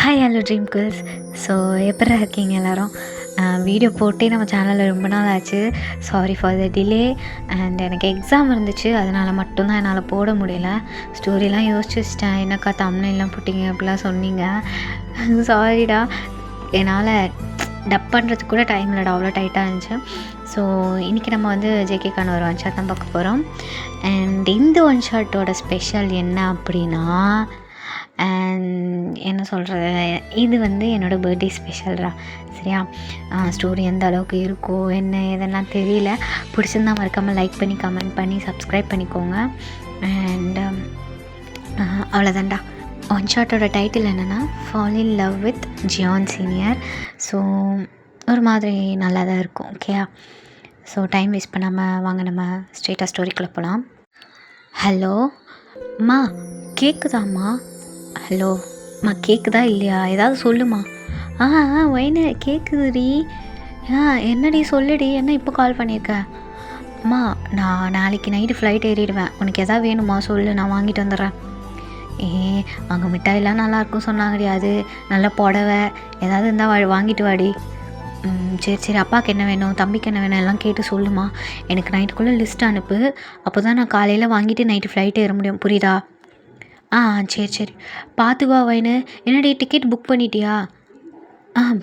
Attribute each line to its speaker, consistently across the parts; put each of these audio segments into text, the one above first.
Speaker 1: Hi hello dream girls. So எப்படி இருக்கீங்க எல்லோரும்? வீடியோ போட்டே நம்ம சேனலில் ரொம்ப நாள் ஆச்சு. Sorry for the delay. And எனக்கு எக்ஸாம் இருந்துச்சு, அதனால் மட்டும்தான் என்னால் போட முடியல. ஸ்டோரிலாம் யோசிச்சு வச்சிட்டேன். என்னக்கா தம்ப்நெயில்லாம் போட்டிங்க அப்படிலாம் சொன்னீங்க. சாரிடா, என்னால் டப் பண்ணுறதுக்கு கூட டைம் இல்லைடா, அவ்வளோ டைட்டாக இருந்துச்சு. ஸோ இன்றைக்கி நம்ம வந்து ஜேகேக்கான ஒரு ஒன் ஷாட் தான் பார்க்க போகிறோம். அண்ட் இந்த ஒன் ஷாட்டோட ஸ்பெஷல் என்ன அப்படின்னா, அண்ட் என்ன சொல்கிறது, இது வந்து என்னோடய பர்த்டே ஸ்பெஷல்ரா. சரியா? ஸ்டோரி எந்த அளவுக்கு இருக்கோ என்ன இதெல்லாம் தெரியல. பிடிச்சிருந்தா மறக்காமல் லைக் பண்ணி கமெண்ட் பண்ணி சப்ஸ்கிரைப் பண்ணிக்கோங்க. அண்ட் அவ்வளோதான்டா. ஒன் ஷாட்டோட டைட்டில் என்னென்னா fall in love with Jiyan senior. So ஒரு மாதிரி நல்லா தான் இருக்கும். ஓகேயா? ஸோ டைம் வேஸ்ட் பண்ணாமல் வாங்க நம்ம ஸ்ட்ரெயிட்டாக ஸ்டோரிக்குள்ளே போகலாம். ஹலோ அம்மா, கேட்குதாம்மா? ஹலோ அம்மா, கேட்குதா இல்லையா? ஏதாவது சொல்லுமா. வைனு கேட்குதுடி. என்னடி சொல்லுடி, என்ன இப்போ கால் பண்ணியிருக்க? அம்மா, நான் நாளைக்கு நைட்டு ஃப்ளைட் ஏறிடுவேன். உனக்கு எதாவது வேணுமா சொல்லு, நான் வாங்கிட்டு வந்துடுறேன். அங்கே மிட்டாயெல்லாம் நல்லாயிருக்கும் சொன்னாங்கடி. அது நல்ல புடவை ஏதாவது இருந்தால் வாங்கிட்டு வாடி. சரி சரி, அப்பாவுக்கு என்ன வேணும், தம்பிக்கு என்ன வேணும் எல்லாம் கேட்டு சொல்லுமா. எனக்கு நைட்டுக்குள்ளே லிஸ்ட் அனுப்பு. அப்போ தான் நான் காலையில் வாங்கிட்டு நைட்டு ஃப்ளைட் ஏற முடியும். புரியுதா? சரி சரி, பார்த்து வா வைனு. என்னடி டிக்கெட் புக் பண்ணிட்டியா?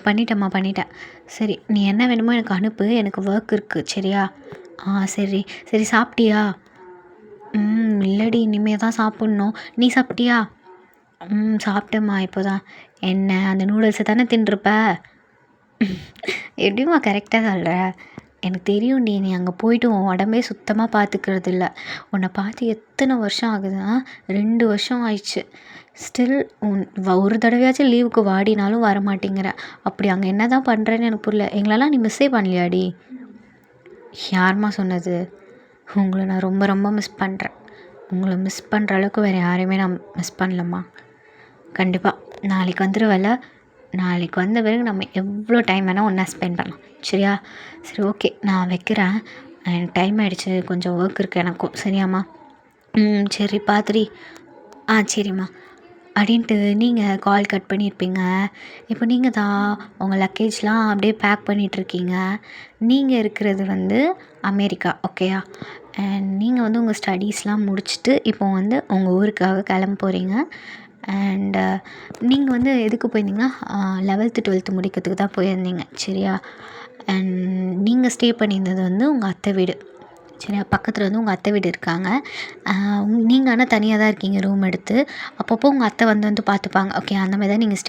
Speaker 1: பண்ணிட்டேம்மா பண்ணிட்டேன். சரி, நீ என்ன வேணுமோ எனக்கு அனுப்பு, எனக்கு ஒர்க் இருக்குது. சரியா? சரி சரி. சாப்பிட்டியா? இல்லடி, இனிமே தான் சாப்பிட்ணும். நீ சாப்பிட்டியா? சாப்பிட்டேம்மா இப்போ தான். என்ன அந்த நூடுல்ஸை தானே தின்றுப்ப? எப்படிம்மா கரெக்டாக சொல்கிற? எனக்கு தெரியும்டி, நீ அங்கே போய்ட்டு உன் உடம்பே சுத்தமாக பார்த்துக்கிறது இல்லை. உன்னை பார்த்து எத்தனை வருஷம் ஆகுதுன்னா? 2 வருஷம் ஆயிடுச்சு. ஸ்டில் ஒரு தடவையாச்சும் லீவுக்கு வாடினாலும் வர மாட்டேங்கிற. அப்படி அங்கே என்ன தான் பண்ணுறேன்னு எனக்கு புரியல. எங்களெல்லாம் நீ மிஸ்ஸே பண்ணலையாடி? யாரும்மா சொன்னது? உங்களை நான் ரொம்ப ரொம்ப மிஸ் பண்ணுறேன். உங்களை மிஸ் பண்ணுற அளவுக்கு வேறு யாரையுமே நான் மிஸ் பண்ணலம்மா. கண்டிப்பாக நாளைக்கு வந்துடுவல. நாளைக்கு வந்த பிறகு நம்ம எவ்வளோ டைம் வேணால் ஒன்றா ஸ்பெண்ட் பண்ணலாம். சரியா? சரி, ஓகே, நான் வைக்கிறேன். எனக்கு டைம் ஆகிடுச்சு, கொஞ்சம் ஒர்க் இருக்குது எனக்கும். சரியாம்மா? சரி பார்த்துடி. சரிம்மா அப்படின்ட்டு நீங்கள் கால் கட் பண்ணியிருப்பீங்க. இப்போ நீங்கள் தான் உங்கள் லக்கேஜ்லாம் அப்படியே பேக் பண்ணிகிட்ருக்கீங்க. நீங்கள் இருக்கிறது வந்து அமெரிக்கா. ஓகேயா? அண்ட் நீங்கள் வந்து உங்கள் ஸ்டடீஸ்லாம் முடிச்சுட்டு இப்போ வந்து உங்கள் ஊருக்காக கிளம்ப போகிறீங்க. அண்டு நீங்கள் வந்து எதுக்கு போயிருந்தீங்கன்னா 11th 12th முடிக்கிறதுக்கு தான் போயிருந்தீங்க. சரியா? அண்ட் நீங்கள் ஸ்டே பண்ணியிருந்தது வந்து உங்கள் அத்தை வீடு. சரியா? பக்கத்தில் வந்து உங்கள் அத்தை வீடு இருக்காங்க. நீங்கள் ஆனால் தனியாக தான் இருக்கீங்க ரூம் எடுத்து. அப்பப்போ உங்கள் அத்தை வந்து பார்த்துப்பாங்க. ஓகே, அந்த மாதிரி தான் நீங்கள்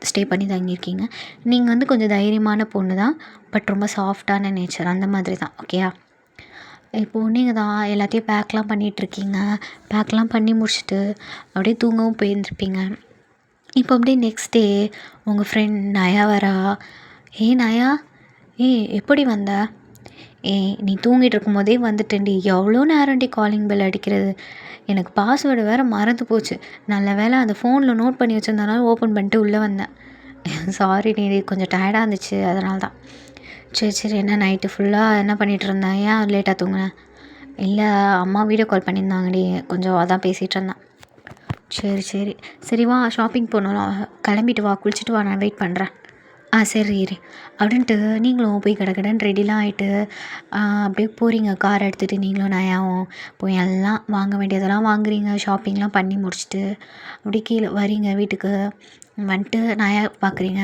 Speaker 1: ஸ்டே பண்ணி தங்கியிருக்கீங்க. நீங்கள் வந்து கொஞ்சம் தைரியமான பொண்ணு தான், பட் ரொம்ப சாஃப்டான நேச்சர் அந்த மாதிரி தான். ஓகேயா? இப்போது நீங்கள் தான் எல்லாத்தையும் பேக்லாம் பண்ணிகிட்ருக்கீங்க. பேக்லாம் பண்ணி முடிச்சுட்டு அப்படியே தூங்கவும் போயிருந்துருப்பீங்க. இப்போ அப்படியே நெக்ஸ்ட் டே உங்கள் ஃப்ரெண்ட் நயா வரா. நயா, எப்படி வந்த? நீ தூங்கிட்டு இருக்கும்போதே வந்துட்டேன்டி. எவ்வளோ நேரம்டி காலிங் பெல் அடிக்கிறது. எனக்கு பாஸ்வேர்டு வேறு மறந்து போச்சு. நல்ல வேளை அந்த ஃபோனில் நோட் பண்ணி வச்சுருந்தனால ஓப்பன் பண்ணிட்டு உள்ளே வந்தேன். சாரி நீ, கொஞ்சம் டயர்டாக இருந்துச்சு, அதனால தான். சரி சரி, என்ன நைட்டு ஃபுல்லாக என்ன பண்ணிகிட்டு இருந்தேன்? ஏன் லேட்டாக தூங்கினேன்? இல்லை, அம்மா வீடியோ கால் பண்ணியிருந்தாங்கடி, கொஞ்சம் அதான் பேசிகிட்டு இருந்தேன். சரி சரி சரி, வா ஷாப்பிங் போகணும். கிளம்பிட்டு வா, குளிச்சுட்டு வா, நான் வெயிட் பண்ணுறேன். சரி இரு அப்படின்ட்டு நீங்களும் போய் கடன்னு ரெடிலாம் ஆகிட்டு அப்படியே போகிறீங்க. கார் எடுத்துகிட்டு நீங்களும் நயாவும் போய் எல்லாம் வாங்க வேண்டியதெல்லாம் வாங்குறீங்க. ஷாப்பிங்லாம் பண்ணி முடிச்சுட்டு அப்படியே கீழே வரீங்க வீட்டுக்கு. வந்துட்டு நயா பார்க்குறீங்க.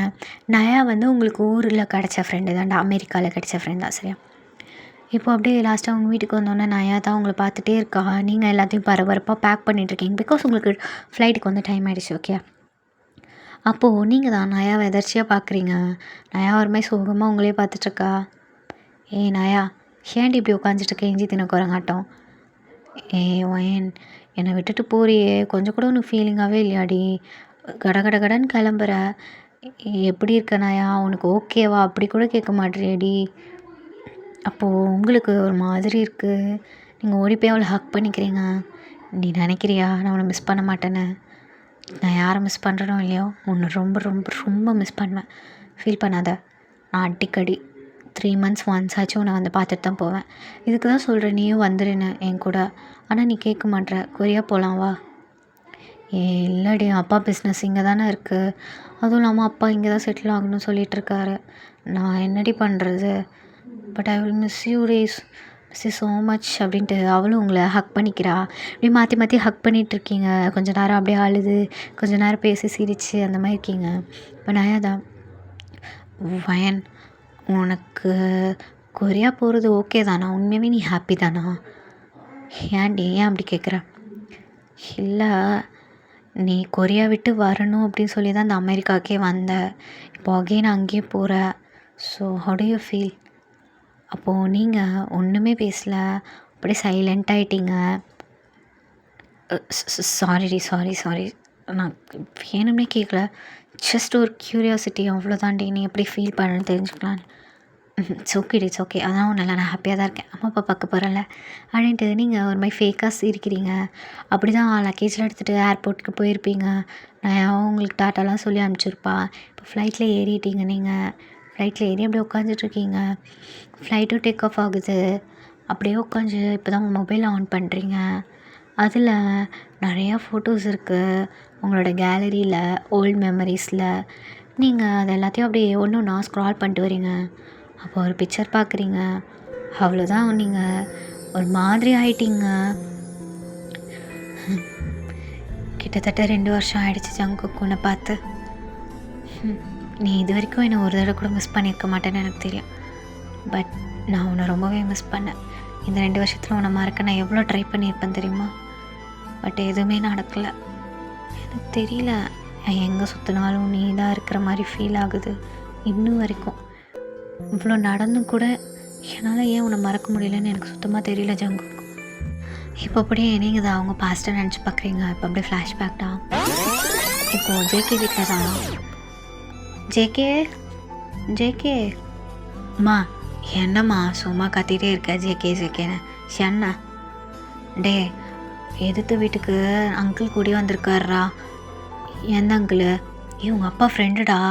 Speaker 1: நயா வந்து உங்களுக்கு ஊரில் கிடச்ச ஃப்ரெண்டு தான்டா, அமெரிக்காவில் கிடச்ச ஃப்ரெண்ட் தான். சரியா? இப்போ அப்படியே லாஸ்ட்டாக உங்கள் வீட்டுக்கு வந்தோடனே நயா தான் உங்களை பார்த்துட்டே இருக்கா. நீங்கள் எல்லாத்தையும் பரபரப்பாக பேக் பண்ணிகிட்ருக்கீங்க. பிகாஸ் உங்களுக்கு ஃப்ளைட்டுக்கு வந்து டைம் ஆகிடுச்சு. ஓகே, அப்போது நீங்கள் தான் நயாவை எதர்ச்சியாக பார்க்குறீங்க. நயா ஒரு மாதிரி சோகமாக உங்களே பார்த்துட்ருக்கா. நயா, ஏன்டி இப்படி உட்காந்துட்ருக்க இஞ்சி தின குரங்காட்டம்? ஒயன், என்னை விட்டுட்டு போறியே, கொஞ்சம் கூட உனக்கு ஃபீலிங்காகவே இல்லையாடி? கடன்னு கிளம்புற. எப்படி இருக்க நயா, உனக்கு ஓகேவா? அப்படி கூட கேட்க மாட்டேறியடி. அப்போது உங்களுக்கு ஒரு மாதிரி இருக்குது. நீங்கள் ஓடி போய் அவளை ஹக் பண்ணிக்கிறீங்க. நீ நினைக்கிறியா நான் உன்னை மிஸ் பண்ண மாட்டேன்னு? நான் யாரை மிஸ் பண்ணுறனோ இல்லையோ, உன்னை ரொம்ப ரொம்ப ரொம்ப மிஸ் பண்ணுவேன். ஃபீல் பண்ணாத. நான் அடிக்கடி 3 months ஒன்ஸ் ஆச்சும் உன்னை வந்து பார்த்துட்டு தான் போவேன். இதுக்கு தான் சொல்கிறேன், நீயும் வந்துடுன்னு என் கூட. ஆனால் நீ கேட்க மாட்ற. கொரியா போகலாம் வா. இல்லடி அப்பா பிஸ்னஸ் இங்கே தானே இருக்குது. அதுவும் இல்லாமல் அப்பா இங்கே தான் செட்டில் ஆகணும்னு சொல்லிகிட்ருக்காரு. நான் என்னடி பண்ணுறது? But I will miss you days, miss you so much அப்படின்ட்டு அவளும் உங்களை ஹக் பண்ணிக்கிறா. அப்படியே மாற்றி மாற்றி ஹக் பண்ணிகிட்ருக்கீங்க. கொஞ்ச நேரம் அப்படியே அழுது, கொஞ்ச நேரம் பேசி சிரித்து அந்த மாதிரி இருக்கீங்க. இப்போ நயாதா, வயன் உனக்கு கொரியா போகிறது ஓகே தானா? உண்மையாகவே நீ ஹாப்பி தானா? ஏன்டி ஏன் அப்படி கேட்குற? இல்லை, நீ கொரியா விட்டு வரணும் அப்படின்னு சொல்லி தான் அந்த அமெரிக்காவுக்கே வந்த. இப்போ அகெயின் அங்கேயே போகிற. So how to you feel? அப்போது நீங்கள் ஒன்றுமே பேசல, அப்படியே சைலண்ட் ஆகிட்டீங்க. சாரிடி, சாரி. நான் வேணும்னே கேட்கல. ஜஸ்ட் ஒரு க்யூரியாசிட்டி, அவ்வளோதாண்டி. நீ எப்படி ஃபீல் பண்ணுன்னு தெரிஞ்சுக்கலான்னு. It's okay. அதான் ஒன்றும் இல்லை, நான் ஹாப்பியாக தான் இருக்கேன். அம்மா அப்பா பார்க்க போகிறேன்ல அப்படின்ட்டு நீங்கள் ஒரு மாதிரி ஃபேக்காக சிரிக்கிறீங்க. அப்படி தான் லக்கேஜில் எடுத்துகிட்டு ஏர்போர்ட்டுக்கு போயிருப்பீங்க. நான் உங்களுக்கு டாட்டாலாம் சொல்லி அனுப்பிச்சிருப்பா. இப்போ ஃப்ளைட்டில் ஏறிட்டீங்க. நீங்கள் ஃப்ளைட்டில் ஏறி அப்படியே உட்காந்துட்ருக்கீங்க. ஃப்ளைட்டும் டேக் ஆஃப் ஆகுது. அப்படியே உட்காந்து இப்போ தான் உங்கள் மொபைலை ஆன் பண்ணுறீங்க. அதில் நிறையா ஃபோட்டோஸ் இருக்குது உங்களோட கேலரியில், ஓல்டு மெமரிஸில். நீங்கள் அது எல்லாத்தையும் அப்படியே ஒன்று ஒன்றா ஸ்க்ரால் பண்ணிட்டு வரீங்க. அப்போ ஒரு பிக்சர் பார்க்குறீங்க. அவ்வளோதான், நீங்கள் ஒரு மாதிரி ஆயிட்டீங்க. கிட்டத்தட்ட 2 வருஷம் ஆகிடுச்சு ஜங்குக் உன்னை பார்த்து. நீ இது வரைக்கும் என்னை ஒரு தடவை கூட மிஸ் பண்ணியிருக்க மாட்டேன்னு எனக்கு தெரியும். பட் நான் உன்னை ரொம்பவே மிஸ் பண்ணேன். இந்த 2 வருஷத்தில் உன்னை மறக்க நான் எவ்வளோ ட்ரை பண்ணியிருப்பேன் தெரியுமா? பட் எதுவுமே நடக்கலை. எனக்கு தெரியல, எங்கே சுற்றினாலும் நீ தான் இருக்கிற மாதிரி ஃபீல் ஆகுது இன்னும் வரைக்கும். இவ்வளோ நடந்தும் கூட என்னால் ஏன் உன்னை மறக்க முடியலன்னு எனக்கு சுத்தமாக தெரியல ஜங்குக். இப்போ அப்படியே நீங்கள் தான் அவங்க பாஸ்ட்டை நினச்சி பார்க்குறீங்க. இப்போ அப்படியே ஃப்ளாஷ்பேக் தான். இப்போது ஜேகே வீட்டில் தான். ஜேகே அம்மா, என்னம்மா சும்மா கத்திகிட்டே இருக்க ஜேகேன்னு? என்ன டே, எதிர்த்து வீட்டுக்கு அங்கிள் கூடி வந்திருக்காரா? எந்த அங்கிள்? உங்கள் அப்பா ஃப்ரெண்டுடா.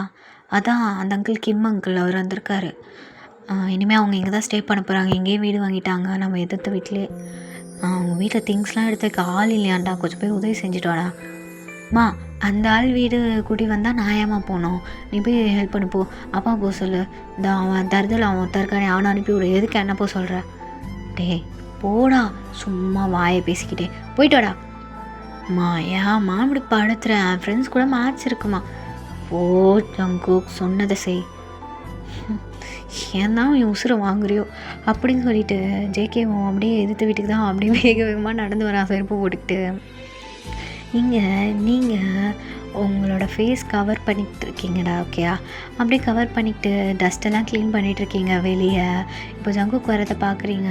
Speaker 1: அதான் அந்த அங்கிள், கிம் அங்கிள், அவர் வந்திருக்காரு. இனிமேல் அவங்க இங்கே தான் ஸ்டே பண்ண போகிறாங்க. இங்கேயே வீடு வாங்கிட்டாங்க நம்ம எதிர்த்த வீட்டிலே. அவங்க வீட்டில் திங்ஸ்லாம் எடுத்து வைக்க ஆள் இல்லையாண்டா, கொஞ்சம் போய் உதவி செஞ்சுட்டோடா. மா, அந்த ஆள் வீடு கூட்டி வந்தால் நான் ஏமா போனோம்? நீ போய் ஹெல்ப் பண்ணி போ. அப்பா போ சொல்லு. இந்த அவன் தருதல் அவன் ஒருத்தருக்கானே, அவனை அனுப்பி விடு. எதுக்கு என்ன போ சொல்கிற? டே போடா, சும்மா வாயை பேசிக்கிட்டே போயிட்டோடா. மா ஏம்மா இப்படி படுத்துறேன்? என் ஃப்ரெண்ட்ஸ் கூட மேட்ச் இருக்குமா? ஓ ஜங்குக், சொன்னதை செய். ஏன் தான் என் உசுரை வாங்குறியோ அப்படின்னு சொல்லிட்டு ஜேகேவும் அப்படியே எதிர்த்து வீட்டுக்கு தான் அப்படியே வேகமாக நடந்து வரா செருப்பு போட்டுக்கிட்டு. நீங்கள் உங்களோட ஃபேஸ் கவர் பண்ணிகிட்டு இருக்கீங்கடா, ஓகேயா? அப்படியே கவர் பண்ணிக்கிட்டு டஸ்ட்டெல்லாம் க்ளீன் பண்ணிகிட்ருக்கீங்க வெளியே. இப்போ ஜங்குக் வரதை பார்க்குறீங்க.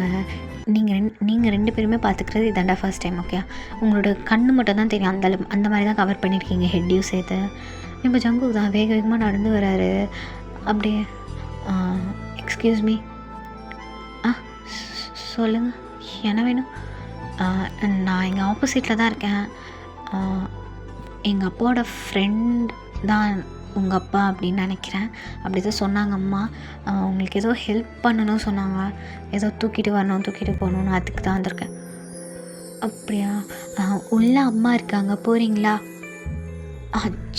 Speaker 1: நீங்கள் 2 பேருமே பார்த்துக்கிறது இதாண்டா ஃபர்ஸ்ட் டைம், ஓகே? உங்களோட கண்ணு மட்டும் தான் தெரியும், அந்த மாதிரி தான் கவர் பண்ணியிருக்கீங்க, ஹெட்டையும் சேர்த்து. இப்போ ஜங்குக் தான் வேகமாக நடந்து வராரு. அப்படியே எக்ஸ்கியூஸ் மீ. சொல்லுங்கள், என்ன வேணும்? நான் எங்கள் ஆப்போசிட்டில் தான் இருக்கேன். எங்கள் அப்பாவோட ஃப்ரெண்ட் தான் உங்கள் அப்பா அப்படின்னு நினைக்கிறேன். அப்படி தான் சொன்னாங்க அம்மா. உங்களுக்கு ஏதோ ஹெல்ப் பண்ணணும்னு சொன்னாங்க. ஏதோ தூக்கிட்டு வரணும், தூக்கிட்டு போகணுன்னு, அதுக்கு தான் வந்திருக்கேன். அப்படியா? உள்ளே அம்மா இருக்காங்க, போகிறீங்களா?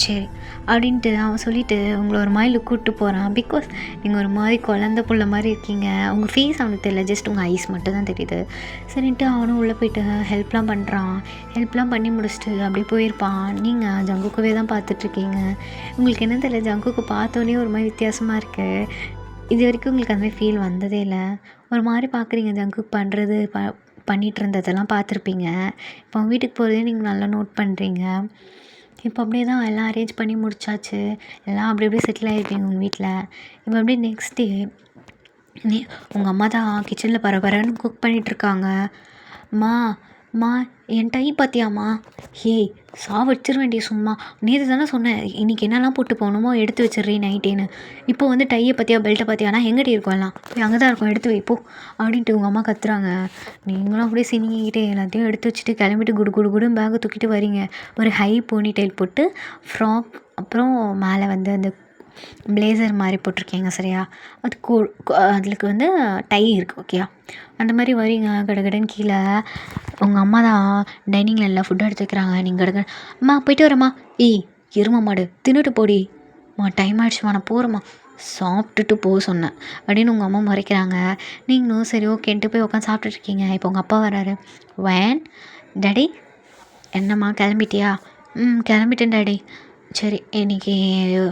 Speaker 1: சரி அப்படின்ட்டு அவன் சொல்லிவிட்டு உங்களை ஒரு மாதிரி கூப்பிட்டு போகிறான். பிகாஸ் நீங்கள் ஒரு மாதிரி குழந்த புள்ள மாதிரி இருக்கீங்க. உங்கள் ஃபேஸ் அவனுக்கு தெரியல, ஜஸ்ட் உங்கள் ஐஸ் மட்டும் தான் தெரியுது. சரின்ட்டு அவனும் உள்ளே போய்ட்டு ஹெல்ப்லாம் பண்ணுறான். ஹெல்ப்லாம் பண்ணி முடிச்சுட்டு அப்படியே போயிருப்பான். நீங்கள் ஜங்குக்கவே தான் பார்த்துட்ருக்கீங்க. உங்களுக்கு என்ன தெரியல, ஜங்குக்கு பார்த்தோன்னே ஒரு மாதிரி வித்தியாசமாக இருக்குது. இது வரைக்கும் உங்களுக்கு அந்த மாதிரி ஃபீல் வந்ததே இல்லை. ஒரு மாதிரி பார்க்குறீங்க. ஜங்குக் பண்ணுறது பண்ணிகிட்டு இருந்ததெல்லாம் பார்த்துருப்பீங்க. இப்போ அவங்க வீட்டுக்கு போகிறதே நீங்கள் நல்லா நோட் பண்ணுறீங்க. இப்போ அப்படியே தான் எல்லாம் அரேஞ்ச் பண்ணி முடிச்சாச்சு. எல்லாம் அப்படி அப்படியே செட்டில் ஆகிருப்பீங்க உங்கள் வீட்டில். இப்போ அப்படியே நெக்ஸ்ட் டே உங்கள் அம்மா தான் கிச்சனில் பரபரன்னு குக் பண்ணிகிட்ருக்காங்க. மா என் டை பார்த்தியாம்மா? ஏய் சாவடிச்சிட வேண்டிய சும்மா. நேற்று தானே சொன்னேன் இன்றைக்கி என்னெல்லாம் போட்டு போகணுமோ எடுத்து வச்சிட்றீ நைட்டேன்னு. இப்போ வந்து டையை பார்த்தியா, பெல்ட்டை பார்த்தியா? ஆனால் எங்கிட்ட இருக்கோம் எல்லாம், அங்கே தான் இருக்கும், எடுத்து வைப்போ அப்படின்ட்டு உங்கள் அம்மா கத்துறாங்க. நீங்களும் அப்படியே சினிங்கிக்கிட்டே எல்லாத்தையும் எடுத்து வச்சுட்டு கிளம்பிட்டு குடுன்னு பேக்கை தூக்கிட்டு வரீங்க. ஒரு ஹை போனி டெயில் போட்டு, ஃப்ராக், அப்புறம் மேலே வந்து அந்த பிளேசர் மாதிரி போட்டிருக்கீங்க சரியா, அது அதுக்கு வந்து டை இருக்குது ஓகேயா. அந்த மாதிரி வரீங்க கடகடன்னு கீழே. உங்கள் அம்மா தான் டைனிங்கில் எல்லாம் ஃபுட்டு எடுத்து வைக்கிறாங்க. நீங்கள் கடகட அம்மா போயிட்டு வரேம்மா. ஏய் எருமை மாடு தின்னுட்டு போடி டைம் ஆகிடுச்சுமா நான் போகிறேம்மா, சாப்பிட்டுட்டு போக சொன்னேன் அப்படின்னு உங்கள் அம்மா மறைக்கிறாங்க. நீங்களும் சரி ஓகேன்ட்டு போய் உட்காந்து சாப்பிட்டுட்ருக்கீங்க. இப்போ உங்கள் அப்பா வராரு. வேன் டாடி என்னம்மா கிளம்பிட்டியா? கிளம்பிட்டேன் டாடி. சரி இன்றைக்கி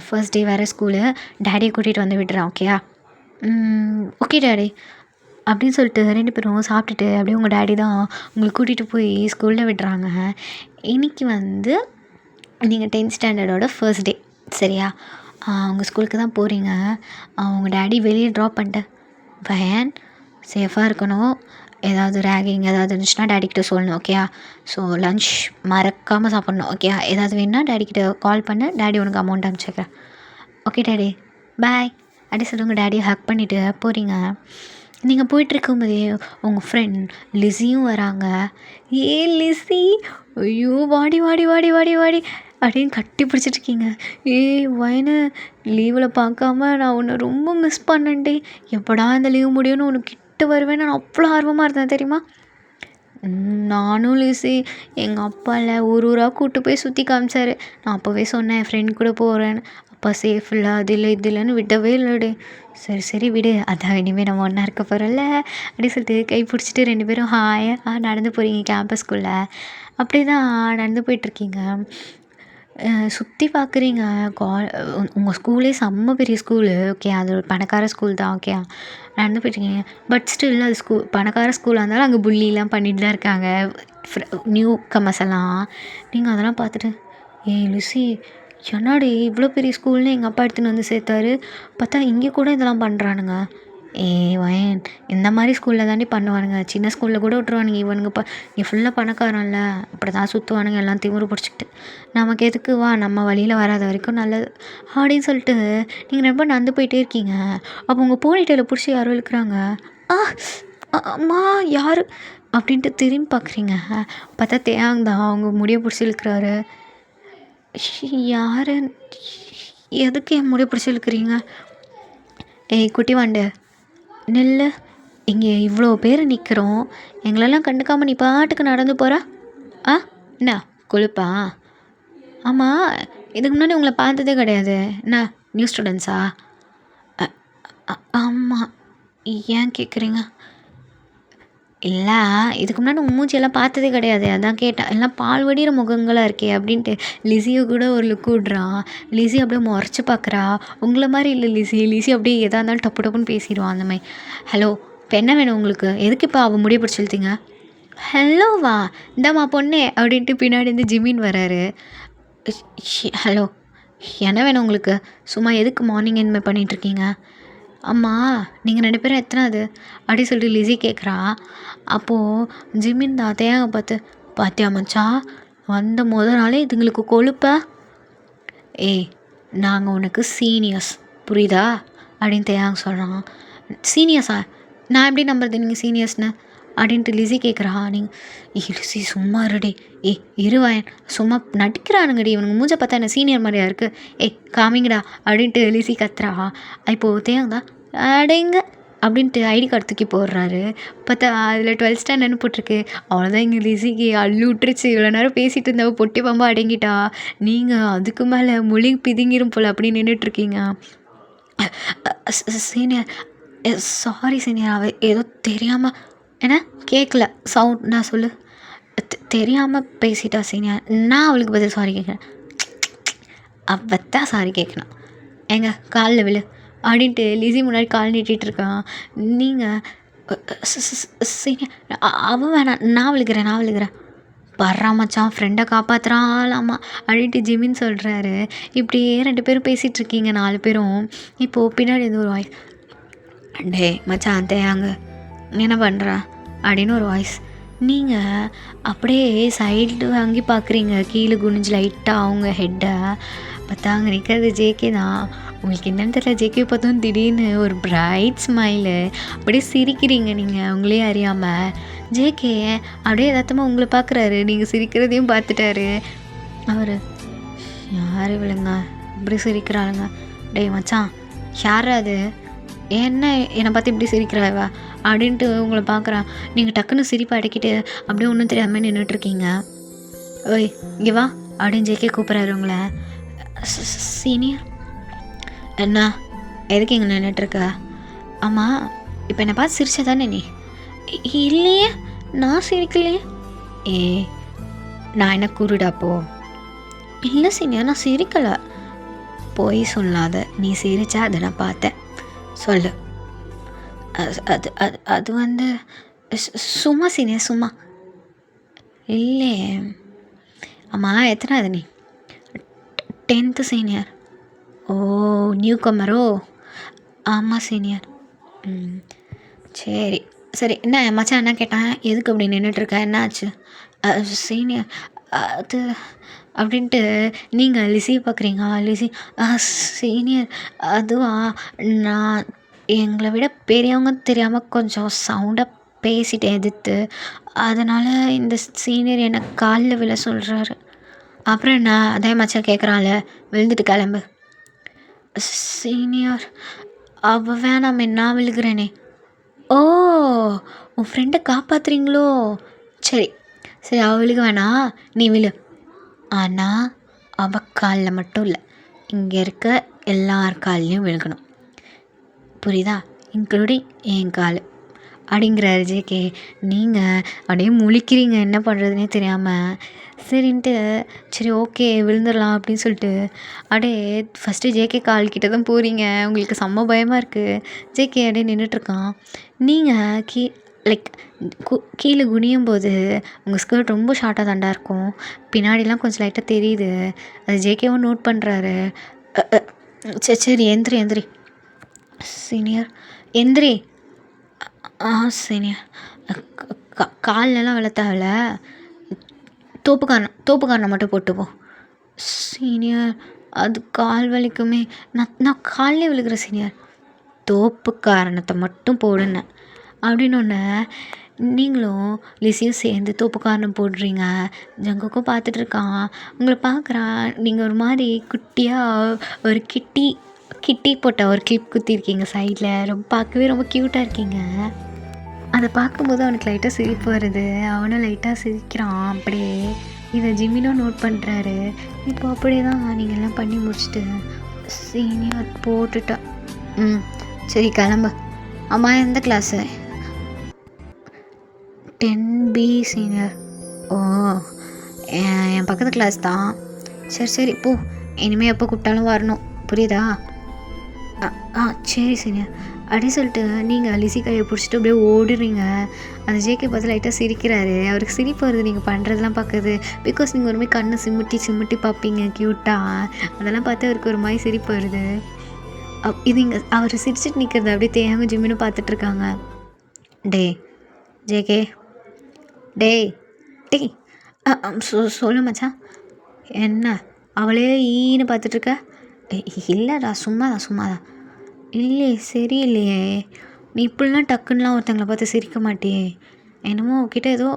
Speaker 1: ஃபர்ஸ்ட் டே வேறு ஸ்கூலு, டேடியை கூட்டிகிட்டு வந்து விடுறேன் ஓகேயா? ஓகே டாடி அப்படின்னு சொல்லிட்டு 2 பேரும் சாப்பிட்டுட்டு அப்படியே உங்கள் டேடி தான் உங்களை கூட்டிகிட்டு போய் ஸ்கூலில் விடுறாங்க. இன்றைக்கி வந்து நீங்கள் 10th ஸ்டாண்டர்டோட ஃபர்ஸ்ட் டே சரியா. உங்கள் ஸ்கூலுக்கு தான் போகிறீங்க. உங்கள் டேடி வெளியே ட்ராப் பண்ணிட்டேன். வேன் சேஃபாக இருக்கணும். ஏதாவது ரேகிங் ஏதாவது இருந்துச்சுன்னா டேடிக்கிட்ட சொல்லணும் ஓகேயா. ஸோ லன்ச் மறக்காமல் சாப்பிட்ணும் ஓகேயா. ஏதாவது வேணுன்னா டேடிக்கிட்ட கால் பண்ணு, டேடி உனக்கு அமௌண்ட் அனுப்பிச்சிக்கிறேன். ஓகே டேடி பாய் அப்படி சொல்லி உங்கள் டேடியை ஹக் பண்ணிவிட்டு போகிறீங்க. நீங்கள் போயிட்டுருக்கும்போதே உங்கள் ஃப்ரெண்ட் லிஸியும் வராங்க. ஏ லிஸி ஐயோ வாடி வாடி வாடி வாடி வாடி அப்படின்னு கட்டி பிடிச்சிட்ருக்கீங்க. வயனு லீவில் பார்க்காம நான் உன்னை ரொம்ப மிஸ் பண்ணேன்டி. எப்படா இந்த லீவ் முடியும்னு உனக்கு கிட்ட வருவேன்னு நான் அவ்வளோ ஆர்வமாக இருந்தேன் தெரியுமா. நானும் லிஸி எங்கள் அப்பாவில் ஊராக கூப்பிட்டு போய் சுற்றி காமிச்சாரு. நான் அப்போவே சொன்னேன் என் ஃப்ரெண்ட் கூட போகிறேன்னு. அப்பா சேஃப் இல்லை அது இல்லை இது இல்லைன்னு விடவே இல்லைடி. சரி சரி விடு, அதான் இனிமேல் நம்ம ஒன்றா இருக்க போகிறோம்ல அப்படி சொல்லிட்டு கை பிடிச்சிட்டு 2 பேரும் ஹாயாக நடந்து போகிறீங்க கேம்பஸ்குள்ளே. அப்படி தான் நடந்து போயிட்டுருக்கீங்க. சுற்றி பார்க்குறீங்க. உங்கள் ஸ்கூலே செம்ம பெரிய ஸ்கூலு ஓகே. அது ஒரு பணக்கார ஸ்கூல் தான் ஓகே. நடந்து போயிட்டுருக்கீங்க. பட் ஸ்டில் அது பணக்கார ஸ்கூலாக இருந்தாலும் அங்கே புள்ளிலாம் பண்ணிட்டு தான் இருக்காங்க நியூ கமர்ஸ் எல்லாம். நீங்கள் அதெல்லாம் பார்த்துட்டு லிஸி என்னடி இவ்வளோ பெரிய ஸ்கூல்னு எங்கள் அப்பா எடுத்துன்னு வந்து சேர்த்தாரு, பார்த்தா இங்கே கூட இதெல்லாம் பண்ணுறானுங்க. வயன் இந்த மாதிரி ஸ்கூலில் தாண்டி பண்ணுவானுங்க, சின்ன ஸ்கூலில் கூட விட்ருவானுங்க. இவனுங்க இங்கே ஃபுல்லாக பணக்காரன்ல அப்படி தான் சுற்றுவானுங்க எல்லாம் திமிரு பிடிச்சிக்கிட்டு. நமக்கு எதுக்கு வா நம்ம வழியில் வராத வரைக்கும் நல்லது அப்படின்னு சொல்லிட்டு நீங்கள் ரொம்ப நடந்து போயிட்டே இருக்கீங்க. அப்போ உங்கள் போனிட்டேல பிடிச்சி யாரோ இழுக்கிறாங்க. அம்மா யார் அப்படின்ட்டு திரும்பி பார்க்குறீங்க. பார்த்தா தேயாங் தான் அவங்க முடியை பிடிச்சி இழுக்கிறாரு. யார் எதுக்கு என் முடியை பிடிச்சி இழுக்கிறீங்க? குட்டி வாண்டு நெல், இங்கே இவ்வளோ பேர் நிற்கிறோம், எங்களெல்லாம் கண்டுக்காமல் நீ பாட்டுக்கு நடந்து போகிற. என்ன கொழுப்பா? ஆமாம் இதுக்கு முன்னாடி உங்களை பார்த்ததே கிடையாது. என்ன நியூ ஸ்டூடெண்ட்ஸா? ஆமாம். ஏன் கேட்குறீங்க? இல்லை இதுக்கு முன்னாடி உங்கள் மூச்சியெல்லாம் பார்த்ததே கிடையாது, அதான் கேட்டேன். எல்லாம் பால் வடிகிற முகங்களாக இருக்கே அப்படின்ட்டு லிஸியை கூட ஒரு லுக் விட்றான். லிஸி அப்படியே முறைச்சி பார்க்குறா. உங்களை மாதிரி இல்லை லிஸி அப்படியே எதாக இருந்தாலும் டப்பு டப்புன்னு பேசிடுவான் அந்த மாதிரி. ஹலோ இப்போ என்ன வேணும் உங்களுக்கு? எதுக்கு இப்போ அவள் முடிய பிடிச்சி இழுத்தீங்க? ஹலோவா இந்தாம்மா பொண்ணே அப்படின்ட்டு பின்னாடி இருந்து ஜிமின் வராரு. ஹலோ என்ன வேணும் உங்களுக்கு? சும்மா எதுக்கு மார்னிங் இந்த மாதிரி பண்ணிகிட்ருக்கீங்க? அம்மா நீங்கள் 2 பேரும் எத்தனாவது அப்படி சொல்லிட்டு லிஸி கேட்குறா. அப்போது ஜிமின் தான் தேங்க பார்த்து பாத்தியா மச்சான் வந்த நாளே இதுங்களுக்கு கொழுப்ப. நாங்கள் உனக்கு சீனியர்ஸ் புரியுதா அப்படின்னு தேயாங்க சொல்கிறான். சீனியர்ஸா? நான் எப்படி நம்புறது நீங்கள் சீனியர்ஸ்னு அப்படின்ட்டு லிஸி கேட்குறா. நீங்கள் லிஸி சும்மா இருடே. இருவாயன் சும்மா நடிக்கிறானுங்கடி, இவனுங்க மூஞ்ச பார்த்தா என்ன சீனியர் மாதிரியா இருக்குது? காமிங்கடா அப்படின்ட்டு லிஸி கத்துறா. இப்போது தேங்க அடைங்க அப்படின்ட்டு ஐடி கார்டு தூக்கி போடுறாரு. பார்த்தா அதில் 12th ஸ்டாண்டர்ட்னு போட்டிருக்கு. அவ்வளோதான் இங்கே லிஸிக்கு அள்ளு விட்டுருச்சு. இவ்வளோ நேரம் பேசிகிட்டு இருந்தவ பொட்டி பாம்பா அடங்கிட்டா. நீங்கள் அதுக்கு மேலே மொழி பிதுங்கிரும் போல் அப்படி நின்றுட்டுருக்கீங்க. சீனியர் சாரி சீனியர், அவ ஏதோ தெரியாமல் என்ன கேட்கல சவுண்ட் நான் சொல்லு தெரியாமல் பேசிட்டா சீனியர். நான் அவளுக்கு பதில் சாரி கேட்குறேன். அவத்தான் சாரி கேட்கணும். ஏங்க காலில் விழு அப்படின்ட்டு லிஸி முன்னாடி கால் நீட்டிகிட்ருக்கான். நீங்கள் சீனியர் அவன் வேணாம் நான் விழுகிறேன். வர்றா மச்சான் ஃப்ரெண்டை காப்பாற்றுறாலாமா அப்படின்ட்டு ஜிமின் சொல்கிறாரு. இப்படியே 2 பேரும் பேசிகிட்ருக்கீங்க 4 பேரும். இப்போது பின்னாடி இருந்து ஒரு வாய்ஸ், டே மச்சான் தேயாங்க என்ன பண்ணுற அப்படின்னு ஒரு வாய்ஸ். நீங்கள் அப்படியே சைடு வாங்கி பார்க்குறீங்க. கீழே குனிஞ்சு லைட்டாக அவங்க ஹெட்டை பார்த்தா அங்கே நிற்கிறது ஜேகே தான். உங்களுக்கு என்னென்னு தெரியல, ஜேகே பார்த்தோம் திடீர்னு ஒரு பிரைட் ஸ்மைலு. அப்படியே சிரிக்கிறீங்க நீங்கள் உங்களே அறியாமல். ஜேகே அப்படியே யதார்த்தமாக உங்களை பார்க்குறாரு. நீங்கள் சிரிக்கிறதையும் பார்த்துட்டாரு அவர். யார் இவளுங்க இப்படி சிரிக்கிறாளுங்க? டேய் மச்சான், யாரா அது? என்ன என்னை பார்த்து இப்படி சிரிக்கிறாவ அப்படின்ட்டு உங்களை பார்க்குறான். நீங்கள் டக்குன்னு சிரிப்பை அடக்கிட்டு அப்படியே ஒன்றும் தெரியாமல் நின்றுட்டுருக்கீங்க. ஓய் இங்கே வா அப்படின்னு ஜேகே கூப்பிட்றாரு உங்களை. சீனியர் என்ன எதுக்கு இங்கே நின்றுட்டுருக்க? ஆமாம், இப்போ என்னை பார்த்து சிரிச்சா தானே நீ? இல்லையே, நான் சிரிக்கலையே. ஏ, நான் என்ன குருடாப்போ? இல்லை சீனியர், நான் சிரிக்கலை. போய் சொல்லாத, நீ சிரிச்சா அதை நான் பார்த்தேன். சொல்லு. அது அது அது வந்து சும்மா சீனியர், சும்மா. இல்லையே. ஆமாம், எத்தனாவது நீ? 10th senior. ஓ, நியூ கம்மரோ? ஆமாம் சீனியர். சரி சரி. என்ன மச்சான் என்ன கேட்டான், எதுக்கு அப்படி நின்றுட்டுருக்க, என்ன ஆச்சு? சீனியர் அது அப்படின்ட்டு நீங்கள் லிசியை பார்க்குறீங்க. லிசி சீனியர் அதுவா, நான் எங்களை விட பெரியவங்க தெரியாமல் கொஞ்சம் சவுண்டாக பேசிட்டேன் எதிர்த்து. அதனால் இந்த சீனியர் என்னை காலில் விழ சொல்கிறாரு. அப்புறம் என்ன, அதே மச்சான் கேட்குறான்ல, விழுந்துட்டு கிளம்பு. சீனியர் அவள் வேணாமே, நான் விழுகிறேனே. ஓ, உன் ஃப்ரெண்டை காப்பாற்றுறீங்களோ? சரி சரி, அவள் விழுக வேணாம், நீ விழு. ஆனால் அவள் காலில் மட்டும் இல்லை, இங்கே இருக்க எல்லார் கால்லையும் விழுகணும், புரியுதா? இன்க்ளூடிங் என் கால் அப்படிங்கிறாரு ஜேகே. நீங்கள் அப்படியே முழிக்கிறீங்க, என்ன பண்ணுறதுனே தெரியாமல். சரின்ட்டு சரி ஓகே விழுந்துடலாம் அப்படின்னு சொல்லிட்டு அப்படியே ஃபஸ்ட்டு ஜேகே கால்கிட்ட தான் போகிறீங்க. உங்களுக்கு செம்ம பயமாக இருக்குது. ஜேகே அப்படியே நின்றுட்டுருக்கான். நீங்கள் லைக் கீழே குனியும் போது உங்கள் ஸ்கர்ட் ரொம்ப ஷார்ட்டாக தாண்டா இருக்கும், பின்னாடிலாம் கொஞ்சம் லைட்டாக தெரியுது. அது ஜேகேவும் நோட் பண்ணுறாரு. சரி சரி, எந்திரி சீனியர், எந்திரி. சீனியர் கால்லலாம் விழ தேவையில்ல, தோப்புக்காரனை மட்டும் போட்டுப்போம். சீனியர் அது கால் வலிக்குமே, நான் காலில் விழுகிறேன் சீனியர். தோப்பு காரணத்தை மட்டும் போடுன அப்படின்னு நீங்களும் லிசியும் சேர்ந்து தோப்பு காரணம் போடுறீங்க. ஜங்குக்கும் பார்த்துட்ருக்கான், உங்களை பார்க்குறான். நீங்கள் ஒரு மாதிரி குட்டியாக ஒரு கிட்டி போட்ட ஒரு கிளிப் குத்திருக்கீங்க சைடில். ரொம்ப பார்க்கவே ரொம்ப க்யூட்டாக இருக்கீங்க. அதை பார்க்கும்போது அவனுக்கு லைட்டாக சிரிப்பு வருது. அவனும் லைட்டாக சிரிக்கிறான். அப்படியே இதை ஜிம்மினும் நோட் பண்ணுறாரு. இப்போ அப்படியே தான் நீங்கள் எல்லாம் பண்ணி முடிச்சுட்டு சீனியர் போட்டுட்டா. சரி கிளம்பு. அம்மா எந்த கிளாஸு? 10B senior. ஓ, என் பக்கத்து கிளாஸ் தான். சரி சரி போ, இனிமேல் எப்போ கூப்பிட்டாலும் வரணும், புரியுதா? சரி சீனியர் அப்படி சொல்லிட்டு நீங்கள் லிசி கையை பிடிச்சிட்டு அப்படியே ஓடுறீங்க. அந்த ஜேகே பார்த்து லைட்டாக சிரிக்கிறாரு. அவருக்கு சிரிப்பு வருது நீங்கள் பண்ணுறதெல்லாம் பார்க்குது. பிகாஸ் நீங்கள் ஒருமாதிரி கண்ணை சிமிட்டி பார்ப்பீங்க க்யூட்டாக. அதெல்லாம் பார்த்து அவருக்கு ஒரு மாதிரி சிரிப்பு வருது. இது இங்கே அவர் சிரிச்சிட்டு நிற்கிறது அப்படியே தேங்க ஜிம்மின்னு பார்த்துட்ருக்காங்க. டே ஜேகே, டேய் சொல்லு மச்சான். என்ன அவளே ஈன்னு பார்த்துட்ருக்க? இல்லைடா, சும்மாதான். இல்லையே, சரியில்லையே, நீ இப்படிலாம் டக்குன்னெலாம் ஒருத்தங்களை பார்த்து சிரிக்க மாட்டியே. என்னமோ அவகிட்ட ஏதோ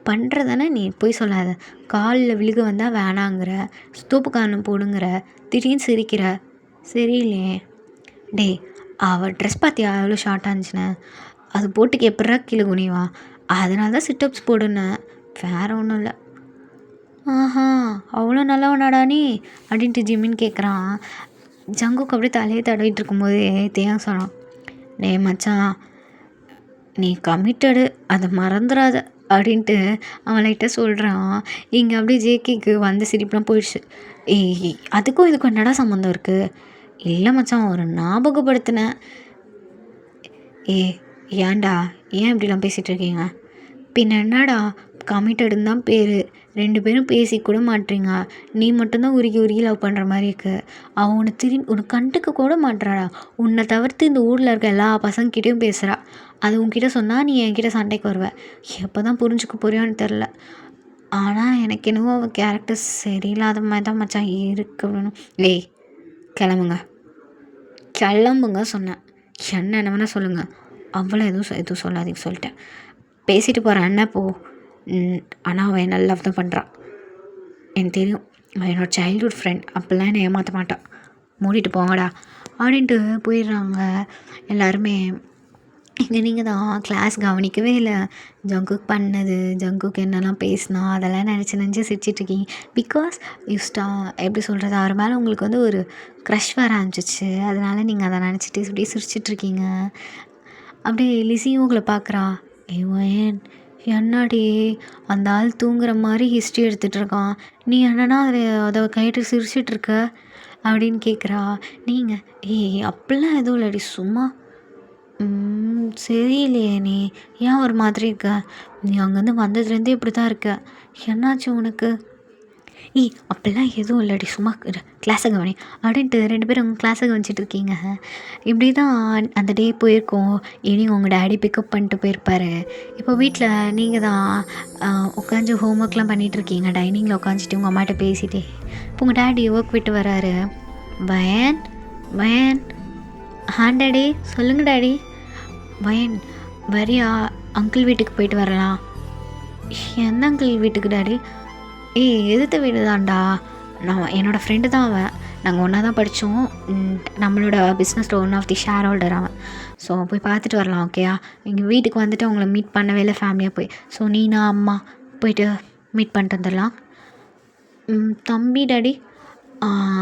Speaker 1: பண்ணுறதானே, நீ போய் சொல்லாத. காலில் விழுக வந்தால் வேணாங்கிற, தோப்பு காரணம் போடுங்கிற, திடீர்னு சிரிக்கிற, சரியில்லையே. டே அவள் ட்ரெஸ் பார்த்தியா எவ்வளோ ஷார்ட்டாக இருந்துச்சுன்னு? அது போட்டுக்கு எப்படா கீழே குனிவா? அதனால தான் சிட்டப்ஸ் போடுனேன், வேறு ஒன்றும் இல்லை. ஆஹா, அவ்வளோ நல்லவனாடா நீ அப்படின்ட்டு ஜிம்மின்னு கேட்குறான். ஜங்குக்கு அப்படியே தலையை தடவிட்டு இருக்கும்போதே தேங்க சொன்னான். டே மச்சான், நீ கமிட்டடு, அதை மறந்துடாத அப்படின்ட்டு அவன் லைட்டாக சொல்கிறான். இங்கே அப்படியே ஜேகேக்கு வந்த சிரிப்புலாம் போயிடுச்சு. அதுக்கும் இதுக்கும் என்னடா சம்மந்தம் இருக்குது? இல்லை மச்சான், ஒரு ஞாபகப்படுத்தினேன். ஏன்டா ஏன் இப்படிலாம் பேசிகிட்டு இருக்கீங்க? பின்ன என்னடா, கமிட்டடுன்னு தான் பேர், 2 பேரும் பேசி கூட மாட்றீங்க. நீ மட்டும்தான் உருகி லவ் பண்ணுற மாதிரி இருக்கு. அவன் உன்னை கண்டுக்க கூட மாட்றாடா. உன்னை தவிர்த்து இந்த ஊரில் இருக்க எல்லா பசங்கக்கிட்டையும் பேசுகிறா. அது உன்கிட்ட சொன்னால் நீ என்கிட்ட சண்டைக்கு வருவ. எப்போ தான் புரிஞ்சுக்க போறியோன்னு தெரில. ஆனால் எனக்கு என்னவோ அவள் கேரக்டர் சரியில்லாத மாதிரி தான் மச்சான் இருக்கு அப்படின்னு. கிளம்புங்க சொன்னேன். என்ன வேணால் சொல்லுங்கள், அவ்வளோ எதுவும் சொல்லாதீங்க சொல்லிட்டேன். பேசிட்டு போகிறேன் என்ன போ. ஆனால் அவன் என்ன லவ் தான் பண்ணுறான், எனக்கு தெரியும். அவன் என்னோடய சைல்ட்ஹுட் ஃப்ரெண்ட், அப்போல்லாம் என்னை ஏமாற்ற மாட்டான். மூடிட்டு போங்கடா அப்படின்ட்டு போயிடுறாங்க எல்லாருமே. இங்கே நீங்கள் தான் கிளாஸ் கவனிக்கவே இல்லை. ஜங்குக் பண்ணது, ஜங்குக் என்னெல்லாம் பேசினா அதெல்லாம் நினச்சி சிரிச்சிட்ருக்கீங்க. பிகாஸ் எப்படி சொல்கிறது, அவர் மேலே உங்களுக்கு வந்து ஒரு க்ரஷ் வர ஆரம்பிச்சிச்சு. அதனால நீங்கள் அதை நினச்சிட்டு இப்படியே சிரிச்சிட்ருக்கீங்க. அப்படியே லிஸியும் உங்களை பார்க்குறா. ஏன் என்னாடி அந்த ஆள் தூங்குற மாதிரி ஹிஸ்ட்ரி எடுத்துகிட்டு இருக்கான், நீ என்னன்னா அதை கேட்டு சிரிச்சிட்ருக்க அப்படின்னு கேட்குறா. நீங்கள் அப்படிலாம் எதுவும் இல்லடி, சும்மா சரியில்லையே நீ, ஏன் ஒரு மாதிரி இருக்க, நீ அங்கேருந்து வந்ததுலேருந்தே இப்படி தான் இருக்க, என்னாச்சு உனக்கு? அப்படிலாம் எதுவும் இல்லடி, சும்மா கிளாஸை கவனி அப்படின்ட்டு 2 பேரும் உங்கள் கிளாஸை கவனிச்சிட்டு இருக்கீங்க. இப்படி தான் அந்த டே போயிருக்கோம். இனி உங்கள் டேடி பிக்கப் பண்ணிட்டு போயிருப்பார். இப்போ வீட்டில் நீங்கள் தான் உட்காந்து ஹோம் ஒர்க்லாம் பண்ணிகிட்ருக்கீங்க, டைனிங்கில் உட்காந்துட்டு உங்கள் அம்மாட்ட பேசிட்டே. இப்போ உங்கள் டேடி ஒர்க் விட்டு வராரு. வயன் வயன் டேடி சொல்லுங்கள் டேடி. வயன் வரியா, அங்கிள் வீட்டுக்கு போயிட்டு வரலாம். எந்த அங்கிள் வீட்டுக்கு டேடி? எதிர்த்த வீடு தான்டா, நான் என்னோடய ஃப்ரெண்டு தான் அவன், நாங்கள் ஒன்றா தான் படித்தோம், நம்மளோட பிஸ்னஸில் one of the share holder அவன். ஸோ போய் பார்த்துட்டு வரலாம், ஓகேயா? எங்கள் வீட்டுக்கு வந்துட்டு அவங்கள மீட் பண்ணவே இல்லை ஃபேமிலியாக போய். ஸோ நான் அம்மா போயிட்டு மீட் பண்ணிட்டு வந்துடலாம். தம்பி டேடி,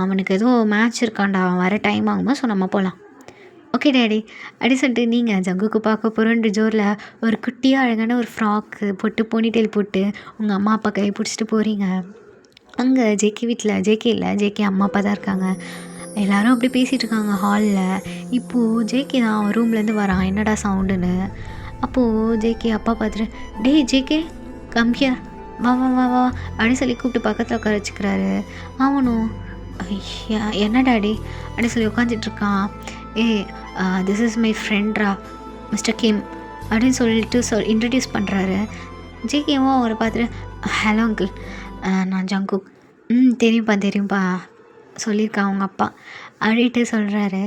Speaker 1: அவனுக்கு ஏதோ மேட்ச் இருக்கான்டா, அவன் வர டைம் ஆகுமா, ஸோ நம்ம போகலாம். ஓகே டேடி அப்படி சொல்லிட்டு நீங்கள் ஜங்குக்கு பார்க்க போகிறோன்ற ஜோரில் ஒரு குட்டியாக அழகான ஒரு ஃப்ராக்கு போட்டு போனிடெயில் போட்டு உங்கள் அம்மா அப்பா கை பிடிச்சிட்டு போகிறீங்க. அங்கே ஜேகே வீட்டில் ஜேகே இல்லை, ஜேகே அம்மா அப்பா தான் இருக்காங்க. எல்லோரும் அப்படி பேசிகிட்டு இருக்காங்க ஹாலில். இப்போது ஜேகே தான் அவன் ரூம்லேருந்து வரான், என்னடா சவுண்டுன்னு. அப்போது ஜேகே அப்பா பார்த்துட்டு, டேய் ஜேகே கம் ஹியர், வா வா வா வா அப்படின்னு சொல்லி கூப்பிட்டு பக்கத்தில் உட்கார வச்சுக்கிறாரு. அவனும் என்ன டாடி அப்படின்னு சொல்லி உட்காந்துட்ருக்கான். திஸ் இஸ் மை ஃப்ரெண்ட்ரா மிஸ்டர் கிம் அப்படின்னு சொல்லிட்டு இன்ட்ரடியூஸ் பண்ணுறாரு. ஜேகேவும் அவரை பார்த்துட்டு, ஹலோ அங்கிள், நான் ஜங்குக். தெரியும்ப்பா சொல்லியிருக்கான் அவங்க அப்பா அப்படின்ட்டு சொல்கிறாரு.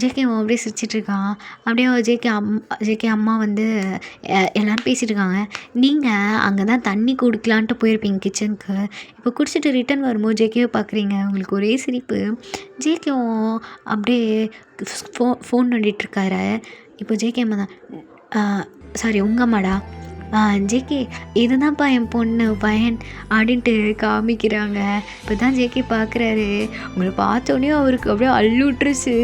Speaker 1: ஜேகேவும் அப்படியே சிரிச்சிட்ருக்கான். அப்படியே ஜேகே அம்மா வந்து எல்லோரும் பேசிகிட்டு இருக்காங்க. நீங்கள் அங்கே தான் தண்ணி குடிக்கலான்ட்டு போயிருப்பீங்க கிச்சனுக்கு. இப்போ குடிச்சிட்டு ரிட்டன் வரும்போது ஜேகேவை பார்க்குறீங்க, உங்களுக்கு ஒரே சிரிப்பு. ஜேகேவும் அப்படியே ஃபோன் நோண்டிகிட்ருக்காரு. இப்போ ஜேகே அம்மா தான், சாரி உங்கள் அம்மாடா, ஜேகே இதுதான்ப்பா என் பொண்ணு பையன் அப்படின்ட்டு காமிக்கிறாங்க. இப்போ தான் ஜேகே பார்க்குறாரு. உங்களை பார்த்தோன்னே அவருக்கு அப்படியே அள்ளுட்ருச்சு.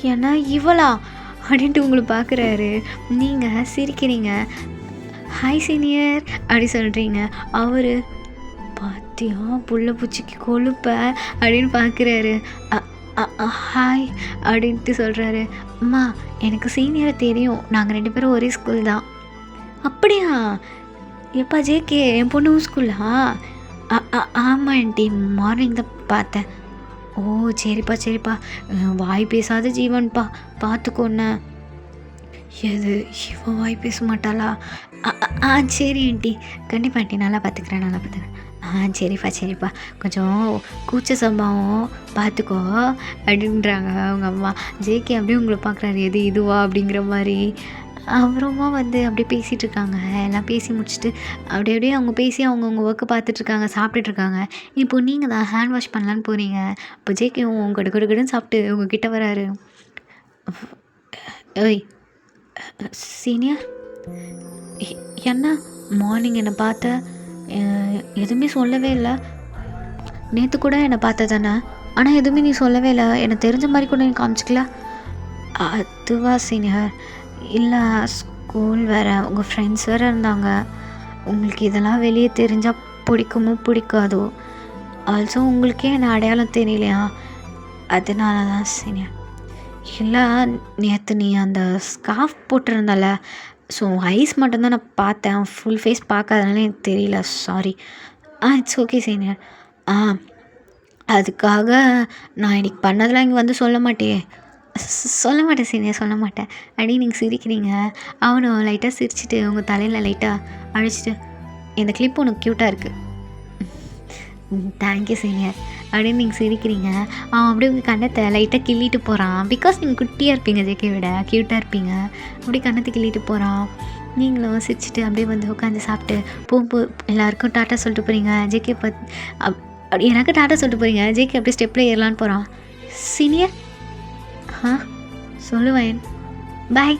Speaker 1: ஏன்னா இவளா அப்படின்ட்டு உங்களை பார்க்குறாரு. நீங்கள் சிரிக்கிறீங்க. ஹாய் சீனியர் அப்படி சொல்கிறீங்க. அவர் பாத்தியா புள்ள பூச்சிக்கு கொழுப்ப அப்படின்னு பார்க்குறாரு. ஹாய் அப்படின்ட்டு சொல்கிறாரு. அம்மா எனக்கு சீனியரை தெரியும், நாங்கள் 2 பேரும் ஒரே ஸ்கூல் தான். அப்படியா? எப்பா ஜேகே என் பொண்ணு ஸ்கூலா? ஆமாம் ஆண்டி, மார்னிங் தான் பார்த்தேன். ஓ சரிப்பா, வாய் பேசாத ஜீவன்ப்பா, பார்த்துக்கோண்ண. எது இவன் வாய் பேச மாட்டாளா? சரி ஆண்டி, கண்டிப்பாக ஆண்டி, நல்லா பார்த்துக்கிறேன். சரிப்பா, கொஞ்சம் கூச்ச சம்பவம் பார்த்துக்கோ அப்படின்றாங்க அவங்க அம்மா. ஜேகே அப்படியே உங்களை பார்க்குறாரு, எது இதுவா அப்படிங்கிற மாதிரி. அப்புறமா வந்து அப்படியே பேசிகிட்டு இருக்காங்க. எல்லாம் பேசி முடிச்சுட்டு அப்படியே அவங்க பேசி அவங்கவுங்க ஒர்க்கு பார்த்துட்ருக்காங்க, சாப்பிட்டுட்ருக்காங்க. இப்போ நீங்கள் தான் ஹேண்ட் வாஷ் பண்ணலான்னு போகிறீங்க. இப்போ ஜேகேவும் கடுன்னு சாப்பிட்டு உங்ககிட்ட வராரு. ஓய் சீனியர், என்ன மார்னிங் என்னை பார்த்த, எதுவுமே சொல்லவே இல்லை. நேற்று கூட என்னை பார்த்த தானே, ஆனால் எதுவுமே நீ சொல்லவே இல்லை, எனக்கு தெரிஞ்ச மாதிரி கூட நீ காமிச்சிக்கல. அதுவா சீனியர், இல்லை ஸ்கூல் வேறு, உங்கள் ஃப்ரெண்ட்ஸ் வேறு இருந்தாங்க, உங்களுக்கு இதெல்லாம் வெளியே தெரிஞ்சால் பிடிக்குமோ பிடிக்காதோ, ஆல்சோ உங்களுக்கே என்ன அடையாளம் தெரியலையா, அதனால தான் சீனியர். இல்லை நேற்று நீ அந்த ஸ்கார்ஃப் போட்டிருந்தால, ஸோ ஐஸ் மட்டும்தான் நான் பார்த்தேன், ஃபுல் ஃபேஸ் பார்க்காதனால எனக்கு தெரியல, சாரி. It's okay senior. அதுக்காக நான் இன்னைக்கு பண்ணதெல்லாம் இங்கே வந்து சொல்ல மாட்டேன் சீனியர், சொல்ல மாட்டேன் அப்படின்னு நீங்கள் சிரிக்கிறீங்க. அவனும் லைட்டாக சிரிச்சிட்டு உங்கள் தலையில் லைட்டாக அழிச்சிட்டு, இந்த கிளிப் உனக்கு க்யூட்டாக இருக்குது, தேங்க்யூ சீனியர் அப்படின்னு நீங்கள் சிரிக்கிறீங்க. அவன் அப்படியே உங்கள் கண்ணத்தை லைட்டாக கிள்ளிட்டு போகிறான். பிகாஸ் நீங்கள் குட்டியாக இருப்பீங்க, ஜேகே விட க்யூட்டாக இருப்பீங்க. அப்படியே கண்ணத்தை கிள்ளிட்டு போகிறான். நீங்களும் சிரிச்சிட்டு அப்படியே வந்து உட்காந்து சாப்பிட்டு போகும்போது எல்லாருக்கும் டாட்டா சொல்லிட்டு போகிறீங்க. ஜேகே எனக்கு டாட்டா சொல்லிட்டு போகிறீங்க. ஜேகே அப்படியே ஸ்டெப்பில் ஏறலான்னு போகிறான். சீனியர். ஆ சொல்லுவேன். பாய்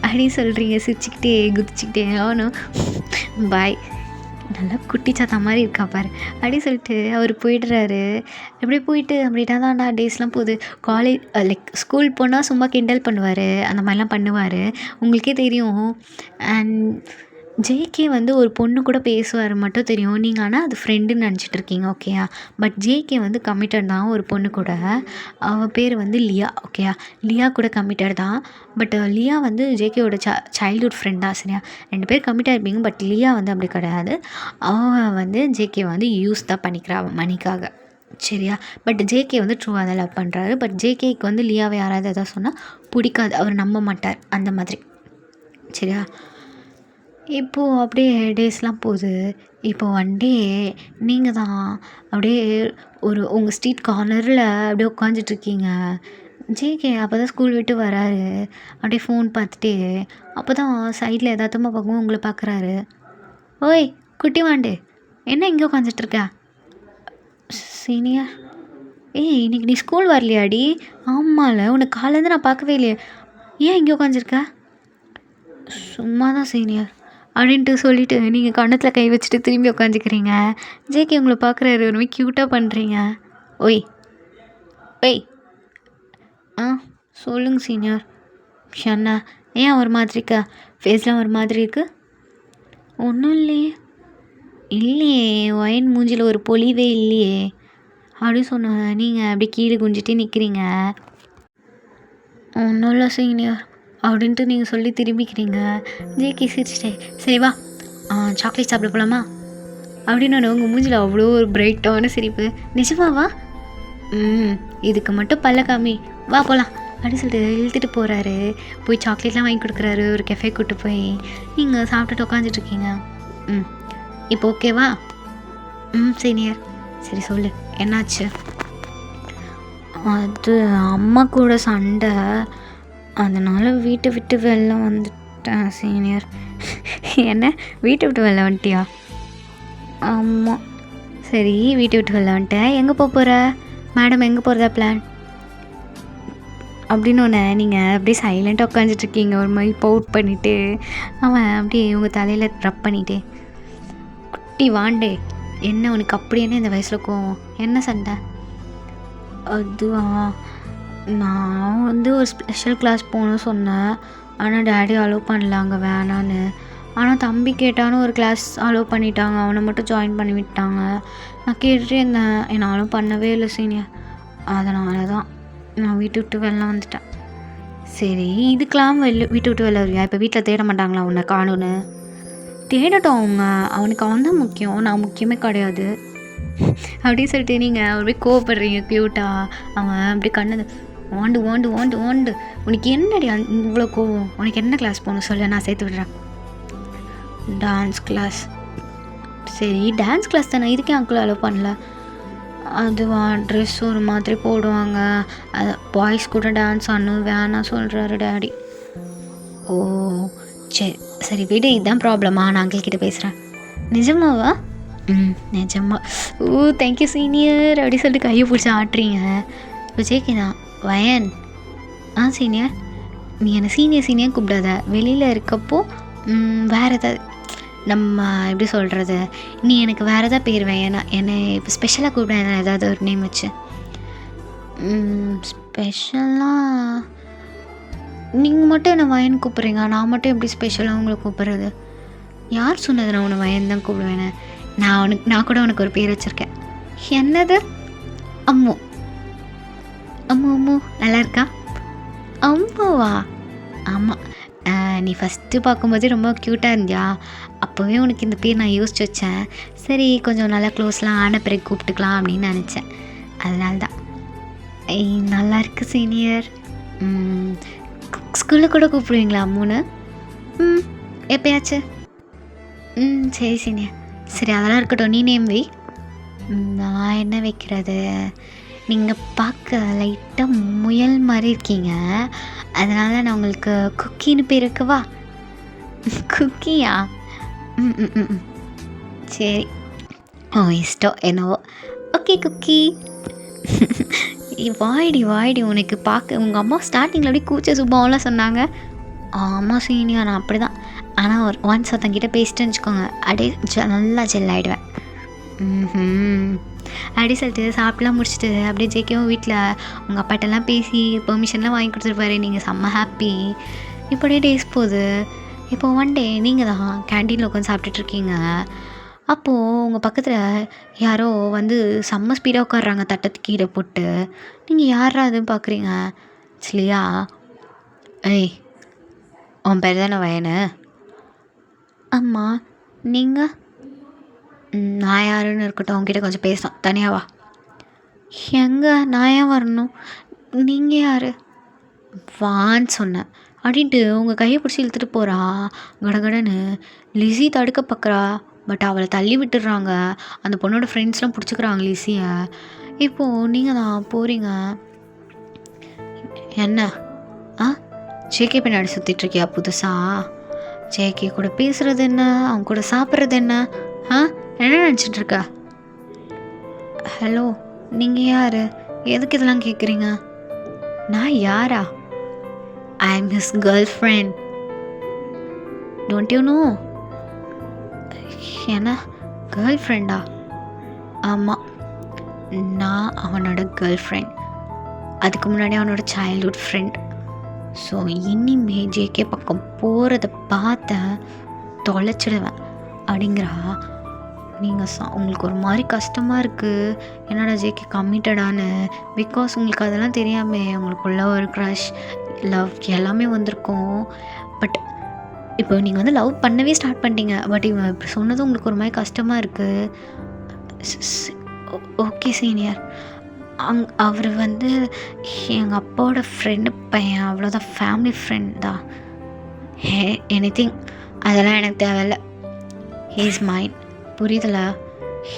Speaker 1: அப்படின்னு சொல்கிறீங்க சிரிச்சுக்கிட்டே குதிச்சுக்கிட்டே. ஆனும் பாய் நல்லா குட்டி சாத்தா மாதிரி இருக்கா பாரு அப்படின்னு சொல்லிட்டு அவர் போயிடுறாரு. அப்படியே போயிட்டு அப்படின்னா தான்டா டேஸ்லாம் போகுது. காலேஜ் லைக் ஸ்கூல் போனால் சும்மா கிண்டல் பண்ணுவார், அந்த மாதிரிலாம் பண்ணுவார், உங்களுக்கே தெரியும். அண்ட் ஜேகே வந்து ஒரு பொண்ணு கூட பேசுவார் மட்டும் தெரியும். நீங்கள் ஆனால் அது ஃப்ரெண்டுன்னு நினச்சிட்டு இருக்கீங்க, ஓகேயா? பட் ஜேகே வந்து கமிட்டட் தான் ஒரு பொண்ணு கூட. அவள் பேர் வந்து லியா, ஓகேயா? லியா கூட கமிட்டட் தான். பட் லியா வந்து ஜேகேவோட சைல்ட்ஹுட் ஃப்ரெண்ட் தான், சரியா? 2 பேர் கமிட்டாக இருப்பீங்க. பட் லியா வந்து அப்படி கிடையாது. அவன் வந்து ஜேகே வந்து யூஸ் தான் பண்ணிக்கிறா அவன் மணிக்காக, சரியா? பட் ஜேகே வந்து ட்ரூவாக தான் லவ் பண்ணுறாரு. பட் ஜேகேக்கு வந்து லியாவை யாராவது எதாவது சொன்னால் பிடிக்காது, அவர் நம்ப மாட்டார், அந்த மாதிரி, சரியா? இப்போது அப்படியே டேஸ்லாம் போகுது. இப்போ ஒன் டே நீங்கள் தான் அப்படியே உங்கள் ஸ்ட்ரீட் கார்னரில் அப்படியே உட்காந்துட்ருக்கீங்க. ஜேகே அப்போ தான் ஸ்கூல் விட்டு வராரு. அப்படியே ஃபோன் பார்த்துட்டே அப்போ தான் சைடில் எதார்த்தமாக பார்க்கவும் உங்களை பார்க்குறாரு. ஓய் குட்டி வாண்டு, என்ன இங்கே உட்காந்துட்ருக்க? சீனியர். ஏய் இன்னைக்கு நீ ஸ்கூல் வரலையாடி? ஆமாம்ல, உனக்கு காலேருந்து நான் பார்க்கவே இல்லையே, ஏன் இங்கே உட்காந்துருக்க? சும்மா தான் சீனியர் அப்படின்ட்டு சொல்லிவிட்டு நீங்கள் கன்னத்தில் கை வச்சுட்டு திரும்பி உட்காந்துக்கிறீங்க. ஜேகே உங்களை பார்க்குறாரு, ஒரு மாதிரி க்யூட்டாக பண்ணுறீங்க. ஒய் ஒய் ஆ சொல்லுங்க சீனியர். என்ன ஏன் ஒரு மாதிரி இருக்கா? ஃபேஸ்லாம் ஒரு மாதிரி இருக்குது. ஒன்றும் இல்லையே. இல்லையே, ஒயின் மூஞ்சில் ஒரு பொலிவே இல்லையே அப்படின்னு சொன்னாங்க. நீங்கள் அப்படி கீழே குஞ்சிட்டே நிற்கிறீங்க. ஒன்றும் இல்லை சீனியர் அப்படின்ட்டு நீங்கள் சொல்லி திரும்பிக்கிறீங்க. ஜேகே சிரிச்சிட்டே சரி வா சாக்லேட் சாப்பிட போகலாமா அப்படின்னு உங்கள் மூஞ்சில் அவ்வளோ ஒரு பிரைட்டான சிரிப்பு. நிஜமாவா? இதுக்கு மட்டும் பல்ல காமி, வா போகலாம் அப்படின்னு சொல்லிட்டு இழுத்துட்டு போகிறாரு. போய் சாக்லேட்லாம் வாங்கி கொடுக்குறாரு. ஒரு கெஃபே கூப்பிட்டு போய் நீங்கள் சாப்பிட்டுட்டு உட்காந்துட்ருக்கீங்க. இப்போ ஓகேவா? சீனியர். சரி சொல்லு, என்னாச்சு? அது அம்மா கூட சண்டை, அதனால் வீட்டை விட்டு வெளில வந்துட்டேன் சீனியர். என்ன வீட்டை விட்டு வெளில வந்துட்டியா? ஆமாம். சரி வீட்டை விட்டு வெளில வந்துட்டேன், எங்கே போகிற? மேடம் எங்கே போகிறதா பிளான் அப்படின்னு ஒன்று நீங்கள் அப்படியே சைலண்ட்டாக உட்காந்துட்ருக்கீங்க. ஒரு மாதிரி பவுட் பண்ணிவிட்டு அவன் அப்படியே உங்கள் தலையில் ரப் பண்ணிவிட்டு, குட்டி வாண்டே என்ன உனக்கு அப்படி என்ன இந்த வயசில் கோவம், என்ன சண்டை? அதுவா, நான் வந்து ஒரு ஸ்பெஷல் கிளாஸ் போகணும்னு சொன்னேன், ஆனால் டேடி அலோவ் பண்ணல அங்கே வேணான்னு. ஆனால் தம்பி கேட்டான்னு ஒரு கிளாஸ் அலோவ் பண்ணிட்டாங்க, அவனை மட்டும் ஜாயின் பண்ணி விட்டாங்க. நான் கேட்டுகிட்டே இருந்தேன், என்னாலும் பண்ணவே இல்லை சீனியர். அதனால தான் நான் வீட்டை விட்டு வெளில வந்துட்டேன். சரி இதுக்கெல்லாம் வீட்டை விட்டு வெளில வருவியா? இப்போ வீட்டில் தேட மாட்டாங்களா உன்னை காணுன்னு? தேடட்டும் அவங்க, அவனுக்கு அவன் தான் முக்கியம், நான் முக்கியமே கிடையாது அப்படின்னு சொல்லிட்டு நீங்கள் அப்படியே கோவப்படுறீங்க க்யூட்டாக. அவன் அப்படி கண்ணு ஓண்டு ஓண்டு ஓண்டு ஓண்டு உனக்கு என்னடி இவ்வளோ கோவம்? உனக்கு என்ன கிளாஸ் போகணும் சொல்ல, நான் சேர்த்து விடுறேன். Dance class. சரி டான்ஸ் கிளாஸ் தானே, இதுக்கே அங்கிள் அலோவ் பண்ணல? அதுவா, ட்ரெஸ் ஒரு மாதிரி போடுவாங்க, அது பாய்ஸ் கூட டான்ஸ் ஆடணும் வேணாம் சொல்கிறாரு டேடி. ஓ சரி சரி விடு, இதுதான் ப்ராப்ளமா? நான் அங்கிள் கிட்டே பேசுகிறேன். நிஜமாவா? நிஜமா. ஓ தேங்க்யூ சீனியர் அப்படி சொல்லிட்டு கையை பிடிச்சி ஆட்டுறீங்க. இப்போ ஜேகேதான் வயன். சீனியர் நீ என்னை சீனியர் கூப்பிடாத, வெளியில் இருக்கப்போ வேறு ஏதாவது நம்ம எப்படி சொல்கிறது, நீ எனக்கு வேறு எதாவது பேர் வேணா, என்னை இப்போ ஸ்பெஷலாக கூப்பிட ஏதாவது ஒரு நேம் வச்சு. ஸ்பெஷலாக நீங்கள் மட்டும் என்னை வயன் கூப்பிட்றீங்க, நான் மட்டும் எப்படி ஸ்பெஷலாக உங்களை கூப்பிட்றது? யார் சொன்னது நான் உன்னை வயன் தான் கூப்பிடுவேன்னு? நான் கூட உனக்கு ஒரு பேர் வச்சுருக்கேன். என்னது? அம்மு. அம்மு அம்மு நல்லா இருக்கா? அம்மாவா? ஆமாம், நீ ஃபஸ்ட்டு பார்க்கும்போதே ரொம்ப க்யூட்டாக இருந்தியா, அப்போவே உனக்கு இந்த பேர் நான் யோசிச்சு வச்சேன். சரி கொஞ்சம் நல்லா க்ளோஸ்லாம் ஆன பிறகு கூப்பிட்டுக்கலாம் அப்படின்னு நினச்சேன், அதனால தான். நல்லா இருக்கு சீனியர். ஸ்கூலில் கூட கூப்பிடுவீங்களா அம்முன்னு? எப்பயாச்சு. சரி சீனியர். சரி அதெல்லாம் இருக்கட்டும், நீ நேம் வை. நான் என்ன வைக்கிறது? நீங்கள் பார்க்க லைட்டாக முயல் மாதிரி இருக்கீங்க, அதனால் நான் உங்களுக்கு குக்கின்னு பேர் வைக்கவா? குக்கியா? சரி இஷ்டம் என்னவோ. Okay cookie. வாய்டி வாய்டி உனக்கு பார்க்க உங்கள் அம்மா ஸ்டார்டிங்கில் அப்படியே கூச்ச சுபாவெலாம் சொன்னாங்க. ஆமாம் சீனியர் நான் அப்படி தான். ஆனால் ஒன்ஸ் ஒருத்தங்கிட்ட பேசிட்டேன்னு வச்சுக்கோங்க அப்படியே நல்லா ஜெல் ஆகிடுவேன். அப்படி சொல்லிட்டு சாப்பிட்லாம் முடிச்சுட்டு அப்படியே ஜேகேவும் வீட்டில் உங்கள் அப்பாட்டெல்லாம் பேசி பெர்மிஷன்லாம் வாங்கி கொடுத்துருப்பாரு. நீங்கள் செம்ம ஹாப்பி. இப்படியே டேஸ் போகுது. இப்போ ஒன் டே நீங்கள் தான் கேன்டீனில் உட்காந்து சாப்பிட்டுட்ருக்கீங்க. அப்போது உங்கள் பக்கத்தில் யாரோ வந்து செம்ம ஸ்பீடாக உட்காடுறாங்க தட்டத்து கீழே போட்டு. நீங்கள் யாரா அதுன்னு பார்க்குறீங்க. இல்லையா? ஏய் உன் பேர் தானே வயனு? ஆமாம். நீங்கள்? நான் யாருன்னு இருக்கட்டும், உங்ககிட்ட கொஞ்சம் பேசணும். தனியாக வா. எங்கே நான் ஏன் வரணும்? நீங்கள் யார்? வான்னு சொன்னேன். அப்படின்ட்டு உங்கள் கையை பிடிச்சி இழுத்துட்டு போகிறா கடகடன்னு. லிஸி தடுக்க பார்க்குறா. பட் அவளை தள்ளி விட்டுடுறாங்க. அந்த பொண்ணோட ஃப்ரெண்ட்ஸ்லாம் பிடிச்சிக்கிறாங்க லிஸியை. இப்போது நீங்கள் தான் போகிறீங்க. என்ன ஜேகே பின்னாடி சுற்றிட்டுருக்கியா புதுசாக? ஜேகே கூட பேசுகிறது என்ன, அவங்க கூட சாப்பிட்றது என்ன? என்ன நினச்சிட்ருக்க? ஹலோ நீங்கள் யார்? எதுக்கு இதெல்லாம் கேட்குறீங்க? நான் யாரா? I am his girl friend. Don't you know? என்ன கேர்ள் ஃப்ரெண்டா? ஆமாம், நான் அவனோட கேர்ள் ஃப்ரெண்ட். அதுக்கு முன்னாடி அவனோட சைல்ட்ஹுட் ஃப்ரெண்ட். ஸோ இனிமே ஜேகே பக்கம் போகிறத பார்த்தேன் தொலைச்சிடுவேன் அப்படிங்கிறா. நீங்கள் உங்களுக்கு ஒரு மாதிரி கஷ்டமாக இருக்குது. என்னடா ஜேகே கம்மிட்டடான்னு. பிகாஸ் உங்களுக்கு அதெல்லாம் தெரியாமல் உங்களுக்குள்ள ஒரு க்ரஷ் லவ் எல்லாமே வந்திருக்கும். பட் இப்போ நீங்கள் வந்து லவ் பண்ணவே ஸ்டார்ட் பண்ணிட்டீங்க. பட் இவன் இப்படி சொன்னதும் உங்களுக்கு ஒரு மாதிரி கஷ்டமாக இருக்குது. Okay senior. அவர் வந்து எங்கள் அப்பாவோட ஃப்ரெண்டு பையன், அவ்வளோதான். ஃபேமிலி ஃப்ரெண்ட் தான். எனிதிங் அதெல்லாம் எனக்கு தேவையில்ல. He is mind. புரியுதுல?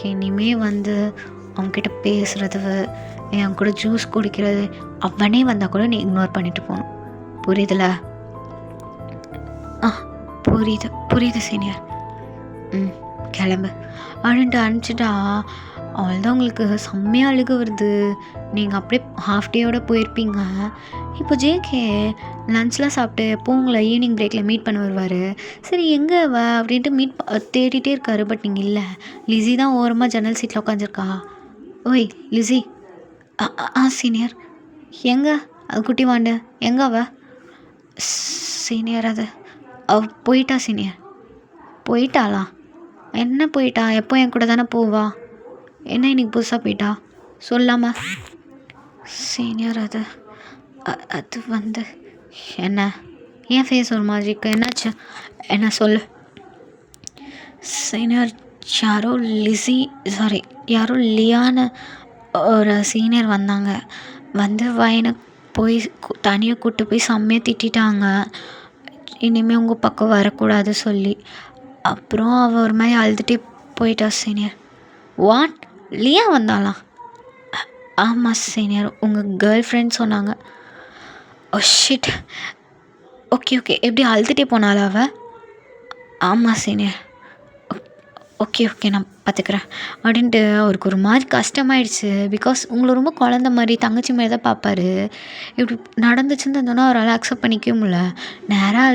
Speaker 1: இனிமேல் வந்து அவங்கக்கிட்ட பேசுகிறது, என் கூட ஜூஸ் குடிக்கிறது, அவனே வந்தால் கூட நீ இக்னோர் பண்ணிட்டு போகணும். புரியுதுல? புரியுது சீனியர். கிளம்பு அப்படின்ட்டு அனுப்பிச்சிட்டா. அவள்தான் உங்களுக்கு செம்மையாக அழுக வருது. நீங்கள் அப்படியே ஹாஃப் டேயோடு போயிருப்பீங்க. இப்போ ஜேகே லன்ச்லாம் சாப்பிட்டு எப்போது உங்களை ஈவினிங் பிரேக்கில் மீட் பண்ண வருவார். சரி எங்கே அப்படின்ட்டு தேடிட்டே இருக்காரு. பட் நீங்கள் இல்லை. லிஸி தான் ஓரமாக ஜன்னல் சீட்டில் உட்காந்துருக்கா. ஓய் லிஸி. சீனியர். எங்கே அது குட்டி வாண்டு? எங்கே சீனியர் அவ போயிட்டா சீனியர். போயிட்டாளா? என்ன போயிட்டா? எப்போ என் கூட தானே போவா? என்ன இன்னைக்கு புதுசாக போயிட்டா சொல்லாமா? சீனியர் அது வந்து என்ன ஏன் ஃபேஸ் ஒரு மாதிரி இருக்கு? என்னாச்சு? என்ன சொல்லு சீனியர். யாரோ லியான்னு ஒரு சீனியர் வந்தாங்க. வந்து வயனை போய் தனியாக கூப்பிட்டு போய் செம்மையாக திட்டாங்க. இனிமேல் உங்கள் பக்கம் வரக்கூடாது சொல்லி. அப்புறம் அவள் ஒரு மாதிரி அழுதுகிட்டே போயிட்டா சீனியர். வாட்? லியா வந்தாலாம்? ஆமாம் சீனியர், உங்கள் கேர்ள் ஃப்ரெண்ட் சொன்னாங்க. Oh shit. ஓகே எப்படி அழுதுகிட்டே போனாளா அவள்? ஆமாம் சீனியர். ஓகே நான் பார்த்துக்கிறேன் அப்படின்ட்டு அவருக்கு ஒரு மாதிரி கஷ்டமாயிடுச்சு. பிகாஸ் உங்களை ரொம்ப குழந்த மாதிரி தங்கச்சி மாதிரி தான் பார்ப்பாரு. இப்படி நடந்துச்சுன்னு தந்தோன்னா அவரால் அக்செப்ட் பண்ணிக்கவே முடியல. நேராக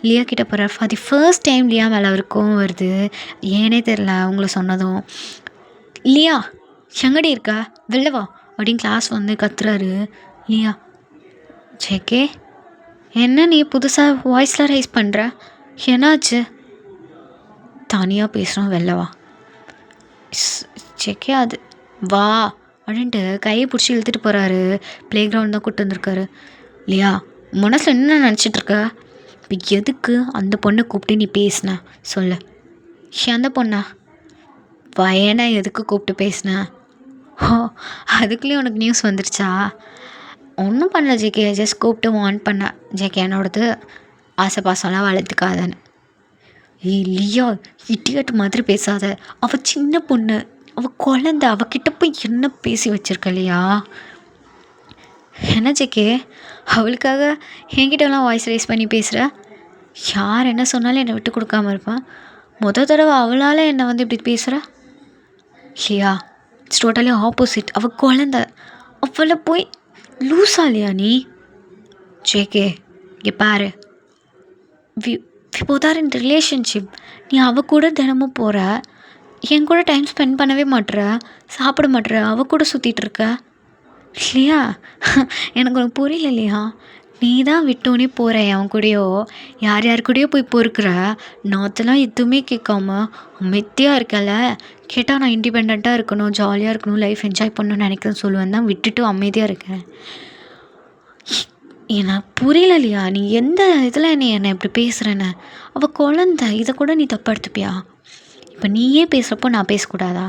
Speaker 1: லியா கிட்டே போகிறார். ஃபார் தி ஃபர்ஸ்ட் டைம் லியா மேலே அவருக்கும் வருது. ஏனே தெரில உங்களை சொன்னதும். லியா எங்கடி இருக்கா? வெளில வா அப்படின்னு கிளாஸ் வந்து கத்துறாரு. லியா. ஜேகே என்ன நீ புதுசாக வாய்ஸ்லாம் ரைஸ் பண்ணுற? என்னாச்சு? தனியாக பேசுகிறோம், வெளில வா. ஜேகே அது வா அப்படின்ட்டு கையை பிடிச்சி இழுத்துட்டு போகிறாரு. ப்ளே கிரவுண்ட் தான் கூப்பிட்டு வந்திருக்காரு. லியா மனசில் என்ன நினச்சிட்ருக்க? இப்போ எதுக்கு அந்த பொண்ணை கூப்பிட்டு நீ பேசின சொல்லு. அந்த பொண்ணா? வயனை எதுக்கு கூப்பிட்டு பேசின? ஓ அதுக்குள்ளேயும் உனக்கு நியூஸ் வந்துருச்சா? ஒன்றும் பண்ணல ஜேகே, ஜஸ்ட் கூப்பிட்டு வார்ன் பண்ணேன். ஜேகே என்னோடது ஆசை பாசம்லாம் வளர்த்துக்காதன்னு. லியா இட்டியட் மாதிரி பேசாத. அவள் சின்ன பொண்ணு, அவள் குழந்தை, அவகிட்ட போய் என்ன பேசி வச்சிருக்க இல்லையா? என்ன ஜேகே அவளுக்காக என்கிட்டலாம் வாய்ஸ் ரைஸ் பண்ணி பேசுகிற? யார் என்ன சொன்னாலும் என்னை விட்டு கொடுக்காம இருப்பான். தடவை அவளால் என்னை வந்து இப்படி பேசுகிற? லியா இட்ஸ் டோட்டலி ஆப்போசிட். அவள் குழந்தை, அவளை போய் லூசா இல்லையா நீ? ஜேகே, இங்கே பாரு, we we both are in relationship. நீ அவ கூட தினமும் போகிற, என் கூட டைம் ஸ்பெண்ட் பண்ணவே மாட்டுற, சாப்பிட மாட்டுற, அவ கூட சுற்றிட்டு இருக்க இல்லையா? எனக்கு உனக்கு புரியல இல்லையா? நீ தான் விட்டோன்னே போகிற அவன் கூடயோ, யார் யார் கூடயோ போய் பொறுக்கிற, நாத்தெல்லாம் எதுவுமே கேட்காம அமைதியாக இருக்கல. கேட்டால் நான் இண்டிபெண்ட்டாக இருக்கணும், ஜாலியாக இருக்கணும், லைஃப் என்ஜாய் பண்ணணும்னு நினைக்கிறேன்னு சொல்லுவேன் தான் விட்டுட்டு அமைதியாக இருக்கேன். எனக்கு புரியல இல்லையா? நீ எந்த இதில் என்னை இப்படி பேசுகிறேன்னு? அவள் குழந்த, இதை கூட நீ தப்பாக எடுத்துப்பியா? இப்போ நீயே பேசுகிறப்போ நான் பேசக்கூடாதா?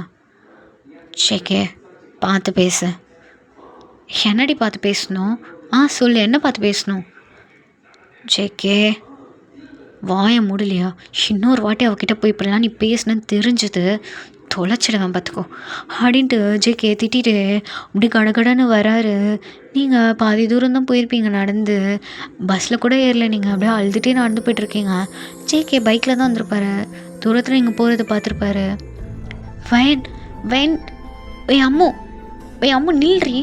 Speaker 1: சேக்கே, பார்த்து பேசு. என்னடி பார்த்து பேசணும்? சொல்லு, என்ன பார்த்து பேசணும்? ஜேகே, வாயை மூடலையா? இன்னொரு வாட்டி அவகிட்ட போய் இப்படிலாம் நீ பேசுனன்னு தெரிஞ்சது தொலைச்சிடுவேன் பார்த்துக்கோ அப்படின்ட்டு ஜேகே திட்டிட்டு அப்படி கடகடன்னு வராரு. நீங்கள் பாதி தூரம் தான் போயிருப்பீங்க நடந்து, பஸ்ஸில் கூட ஏறல, நீங்கள் அப்படியே அழுதுகிட்டே நடந்து போய்ட்டுருக்கீங்க. ஜேகே பைக்கில் தான் வந்திருப்பாரு, தூரத்தில் நீங்கள் போகிறத பார்த்துருப்பாரு. வயன் வயன் என் அம்மு நில்றி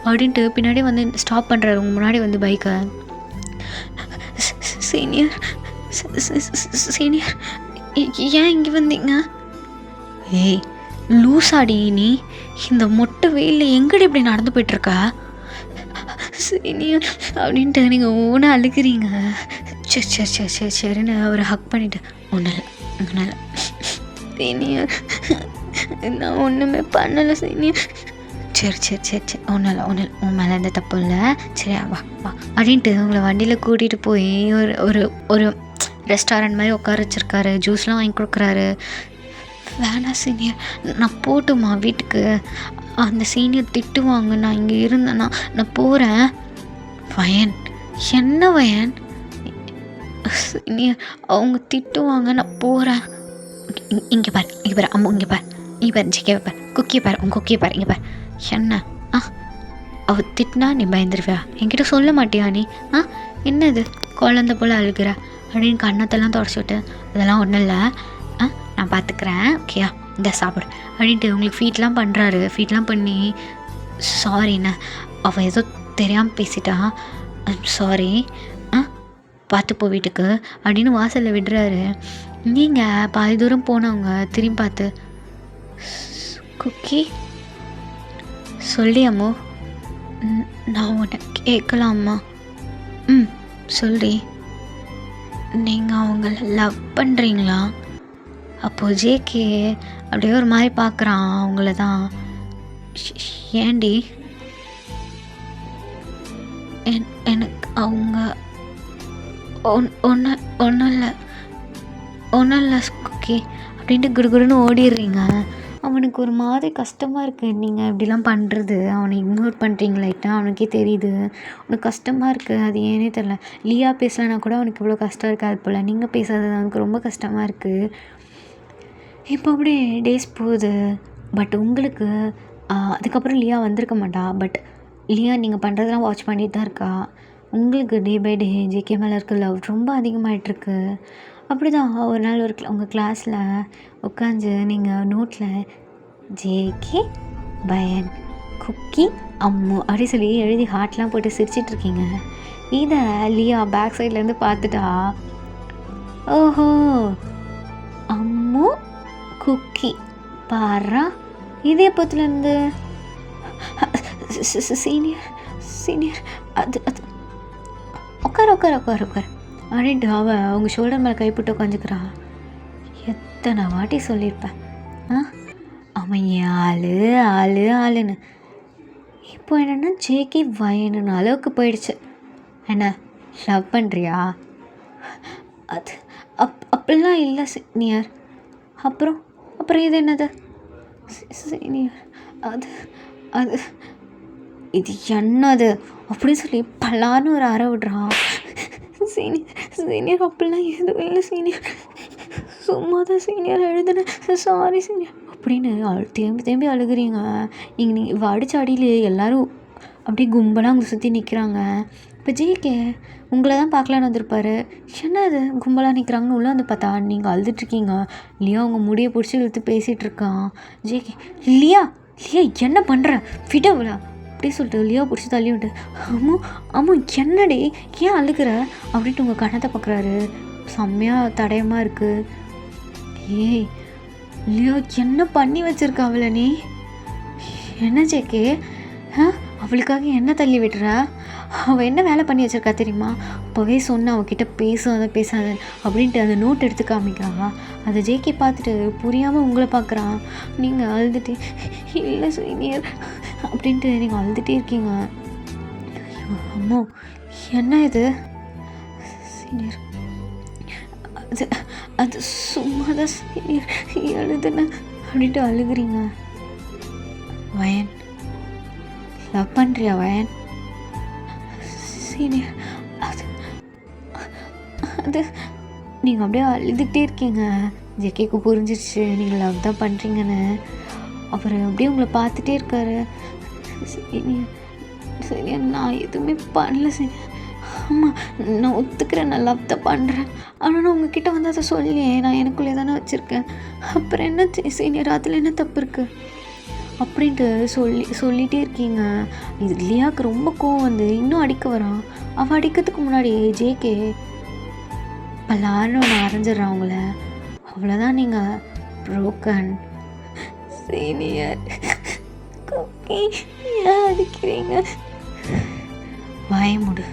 Speaker 1: அப்படின்ட்டு பின்னாடி வந்து ஸ்டாப் பண்ணுறாரு. உங்கள் முன்னாடி வந்து பைக்கை. சீனியர் சீனியர் ஏன் இங்கே வந்தீங்க? ஏய் லூசாடி நீ, இந்த மொட்டை வெயிலில் எங்கடி இப்படி நடந்து போய்ட்டுருக்கா? சீனியர் அப்படின்ட்டு நீங்கள் ஓன அழுகிறீங்க. சரின்னு அவரை ஹக் பண்ணிவிட்டு ஒன்றும் சீனியர் நான் ஒன்றுமே பண்ணலை சீனியர். சரி ஒன்றும் இல்லை உன் மேலே எந்த தப்பு இல்லை, சரியா வா அப்படின்ட்டு உங்களை வண்டியில் கூட்டிகிட்டு போய் ஒரு ஒரு ரெஸ்டாரண்ட் மாதிரி உட்கார வச்சுருக்காரு, ஜூஸ்லாம் வாங்கி கொடுக்குறாரு. வேணாம் சீனியர், நான் போட்டுமா வீட்டுக்கு, அந்த சீனியர் திட்டுவாங்க, நான் இங்கே இருந்தேன்னா நான் போகிறேன். வயன் என்ன வயன்? சீனியர் அவங்க திட்டுவாங்க, நான் போகிறேன். இங்கே பாரு அம்மா, இங்கே பாரு ஜிக்கே பாரு, குக்கியை பாரு, உங்கள் குக்கியை பாரு, இங்கே பாரு. என்ன அவ திட்டினா நீ பயந்துருவியா? என்கிட்ட சொல்ல மாட்டியா நீ? என்னது குழந்த போல் அழுகிற அப்படின்னு கண்ணத்தெல்லாம் தொடச்சி விட்டு, அதெல்லாம் ஒன்றும் இல்லை, நான் பார்த்துக்கிறேன், ஓகேயா, இந்த சாப்பிடு அப்படின்ட்டு உங்களுக்கு ஃபீட்லாம் பண்ணுறாரு. ஃபீட்லாம் பண்ணி சாரிண்ணே, அவள் ஏதோ தெரியாமல் பேசிட்டா, சாரி, பார்த்து போ வீட்டுக்கு அப்படின்னு வாசலில் விடுறாரு. நீங்கள் பாதி தூரம் போனவங்க திரும்பி பார்த்து, குக்கி சொல்லி அம்மோ, நான் உன்னை கேட்கலாம்மா? சொல்லி, நீங்கள் அவங்கள லவ் பண்ணுறீங்களா? அப்போது ஜேகே அப்படியே ஒரு மாதிரி பார்க்குறான் அவங்கள தான். ஏண்டி? எனக்கு அவங்க ஒன்றும் இல்லை குக்கி அப்படின்ட்டு குடுகுடுன்னு ஓடிடுறீங்க. அவனுக்கு ஒரு மாதிரி கஷ்டமாக இருக்குது நீங்கள் இப்படிலாம் பண்ணுறது. அவனை இக்னோர் பண்ணுறீங்க லைட்டாக, அவனுக்கே தெரியுது அவனுக்கு கஷ்டமாக இருக்குது. அது ஏனே தெரில. லியா பேசலைன்னா கூட அவனுக்கு இவ்வளோ கஷ்டம் இருக்காது போல், நீங்கள் பேசாதது அவனுக்கு ரொம்ப கஷ்டமாக இருக்குது. இப்போ அப்படியே டேஸ் போகுது. பட் உங்களுக்கு அதுக்கப்புறம் லியா வந்திருக்க மாட்டா. பட் லியா நீங்கள் பண்ணுறதெல்லாம் வாட்ச் பண்ணிட்டு தான் இருக்கா. உங்களுக்கு டே பை டே ஜேகே மேலே இருக்க லவ் ரொம்ப அதிகமாகிட்ருக்கு. அப்படி தான் ஒரு நாள் உங்கள் கிளாஸில் உட்காந்து நீங்கள் நோட்டில் ஜேகே பயன் குக்கி அம்மு அப்படி சொல்லி எழுதி ஹார்ட்லாம் போட்டு சிரிச்சிட்ருக்கீங்க. இதை லியா பேக் சைட்லேருந்து பார்த்துட்டா, ஓஹோ அம்மு குக்கி பாரா, இதே எப்போத்துலேருந்து? சீனியர் அது உட்கார் அப்படின்ட்டு அவள் அவங்க ஷோல்டர் மேலே கைப்பட்டு உட்காந்துக்கிறா. எத்தனை வாட்டி சொல்லியிருப்பேன் அவன் ஆளுன்னு. இப்போ என்னென்னா ஜேகே வயனுன்னு அளவுக்கு போயிடுச்சு. என்ன லவ் பண்ணுறியா? அது அப்படிலாம் இல்லை சீனியர். அப்புறம் இது என்னது சீனியர்? அது இது என்னது அப்படின்னு சொல்லி பல்லான்னு ஒரு அறை விடுறான். சீனியர் அப்படிலாம் எதுவும் இல்லை சீனியர், சும்மா தான் சீனியர் எழுதுனேன், சாரி சீனியர் அப்படின்னு தேம்பி அழுகுறீங்க. நீங்கள் அடித்த அடியிலே எல்லோரும் அப்படியே கும்பலாக அங்கே சுற்றி நிற்கிறாங்க. இப்போ ஜேகே உங்களை தான் பார்க்கலான்னு வந்திருப்பாரு. என்ன அது கும்பலாக நிற்கிறாங்கன்னு உள்ளே வந்து பார்த்தா நீங்கள் அழுதுட்ருக்கீங்க. லியா உங்கள் முடியை பிடிச்சி இழுத்து பேசிகிட்டு இருக்கான். ஜேகே லியா என்ன பண்ணுற? விடவுல அப்படி சொல்லிட்டு லியோ பிடிச்சி தள்ளி விட்டு, அம்மோ அம்மோ என்னடி ஏன் அழுகிற அப்படின்ட்டு உங்கள் கண்ணத்தை பார்க்குறாரு. செம்மையாக தடயமாக இருக்குது. ஏய் லியோ என்ன பண்ணி வச்சிருக்க அவளை நீ? என்ன ஜேகே அவளுக்காக என்ன தள்ளி விட்டுற? அவள் என்ன வேலை பண்ணி வச்சிருக்கா தெரியுமா? அப்போவே சொன்ன அவகிட்ட பேசாத அப்படின்ட்டு அந்த நோட் எடுத்து காமிக்கிறாங்க. அதை ஜேகே பார்த்துட்டு புரியாமல் உங்களை பார்க்குறான். நீங்கள் அழுதுட்டு இல்லை சீனியர் அப்படின்ட்டு நீங்கள் அழுதுகிட்டே இருக்கீங்க. அம்மோ என்ன இது சீனியர்? அது அது சும்மா தான் சீனியர் எழுதுன அப்படின்ட்டு அழுகுறீங்க. வயன் லவ் பண்ணுறியா வயன்? சீனியர் அது அது நீங்கள் அப்படியே அழுதுகிட்டே இருக்கீங்க. ஜெகேக்கு புரிஞ்சிருச்சு நீங்கள் லவ் தான் பண்ணுறீங்கன்னு. அவர் அப்படியே உங்களை பார்த்துட்டே இருக்காரு. சீனியர் சீனியர் நான் எதுவுமே பண்ணல சீனியர். ஆமாம் நான் ஒத்துக்கிறேன், நான் லவ் தான் பண்ணுறேன். ஆனால் நான் உங்ககிட்ட வந்து அதை சொல்லியே, நான் எனக்குள்ளே தானே வச்சுருக்கேன். அப்புறம் என்ன சீனியர் அதில் என்ன தப்பு இருக்குது அப்படின்ட்டு சொல்லிகிட்டே இருக்கீங்க. இது லியாவுக்கு ரொம்ப கோவம் வந்து இன்னும் அடிக்க வரான். அவள் அடிக்கிறதுக்கு முன்னாடி ஜேகே பல்லாருன்னு ஒன்று அரைஞ்சிட்றான் அவங்கள. அவ்வளோதான் நீங்கள் ப்ரோக்கன். சீனியர் குக்கி ஏன் அடிக்கிறீங்க? வாய மூடு.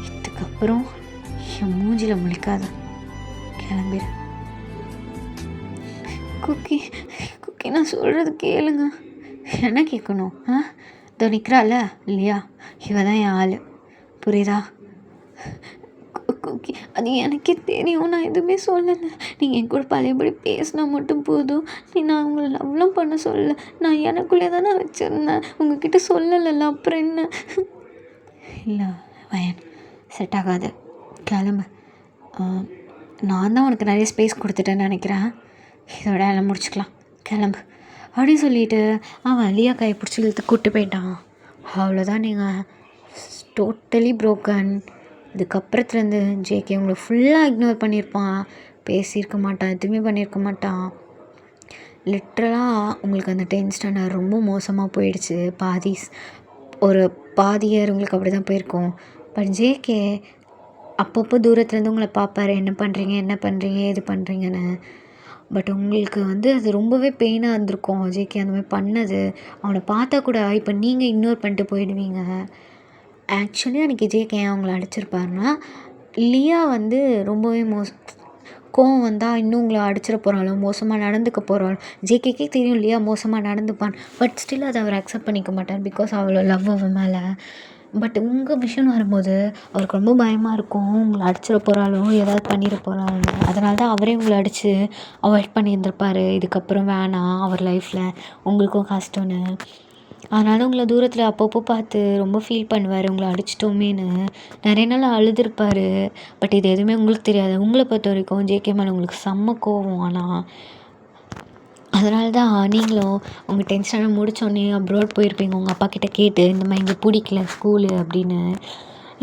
Speaker 1: இதுக்கப்புறம் என் மூஞ்சியில் முழிக்காத, கிளம்பிடு. குக்கி குக்கி நான் சொல்கிறது கேளுங்க. என்ன கேட்கணும்? இதோ நிற்கிறாள் இல்லையா, இவ தான் என் ஆள், புரியுதா? குக்கி அது எனக்கே தெரியும், நான் எதுவுமே சொல்லலை. நீங்கள் என் கூட பழையபடி பேசினா மட்டும் போதும். நான் உங்களை லவ்லாம் பண்ண சொல்லலை, நான் எனக்குள்ளே தானே வச்சுருந்தேன், உங்ககிட்ட சொல்லலைல்ல, அப்புறம் என்ன? இல்லை வயன் செட் ஆகாது, கிளம்பு. நான் தான் உனக்கு நிறைய ஸ்பேஸ் கொடுத்துட்டேன்னு நினைக்கிறேன். இதோட எல்லாம் முடிச்சுக்கலாம், கிளம்பு அப்படின்னு சொல்லிவிட்டு அவன் லியா கையை பிடிச்சி இழுத்து கூப்பிட்டு போயிட்டான். அவ்வளோதான், நீங்கள் டோட்டலி ப்ரோக்கன். இதுக்கப்புறத்துலேருந்து ஜேகே உங்களை ஃபுல்லாக இக்னோர் பண்ணியிருப்பான், பேசியிருக்க மாட்டான், எதுவுமே பண்ணியிருக்க மாட்டான். லிட்ரலாக உங்களுக்கு அந்த 10th ஸ்டாண்டர்ட் ரொம்ப மோசமாக போயிடுச்சு. பாதி இயர் உங்களுக்கு அப்படி தான் போயிருக்கோம். பட் ஜேகே அப்பப்போ தூரத்துலேருந்து உங்களை பார்ப்பாரு, என்ன பண்ணுறீங்க ஏது பண்ணுறீங்கன்னு. பட் உங்களுக்கு வந்து அது ரொம்பவே பெயினாக இருந்திருக்கும் ஜேகே அந்த மாதிரி பண்ணது. அவனை பார்த்தா கூட இப்போ நீங்கள் இக்னோர் பண்ணிட்டு போயிடுவீங்க. ஆக்சுவலி அன்றைக்கி ஜேகே அவங்கள அடிச்சிருப்பாருன்னா, லியா வந்து ரொம்பவே கோவம் வந்தால் இன்னும் உங்களை அடிச்சிட போகிறாலும், மோசமாக நடந்துக்க போகிறாலும். ஜேகேக்கே தெரியும் லியா மோசமாக நடந்துப்பான். பட் ஸ்டில் அதை அவர் அக்செப்ட் பண்ணிக்க மாட்டார், பிகாஸ் அவ்வளோ லவ் அவன் மேலே. பட் உங்கள் விஷயம் வரும்போது அவருக்கு ரொம்ப பயமாக இருக்கும், உங்களை அடிச்சிட போகிறாலும் ஏதாவது பண்ணிட போகிறாலும். அதனால தான் அவரே உங்களை அடித்து அவாய்ட் பண்ணியிருந்திருப்பார். இதுக்கப்புறம் வேணாம் அவர் லைஃப்பில் உங்களுக்கும் கஷ்டம்னு. அதனால உங்களை தூரத்தில் அப்பப்போ பார்த்து ரொம்ப ஃபீல் பண்ணுவார், உங்களை அடிச்சிட்டோமேன்னு. நிறைய நாள் அழுதுருப்பார். பட் இது எதுவுமே உங்களுக்கு தெரியாது. உங்களை பொறுத்த வரைக்கும் ஜேகே மேலே உங்களுக்கு செம்ம கோவம். ஆனால் அதனால தான் நீங்களும் உங்கள் 10th ஸ்டாண்டர்ட் முடித்தோடனே அப்ராட் போயிருப்பீங்க உங்கள் அப்பா கிட்டே கேட்டு, இந்த மாதிரி இங்கே பிடிக்கல ஸ்கூலு அப்படின்னு.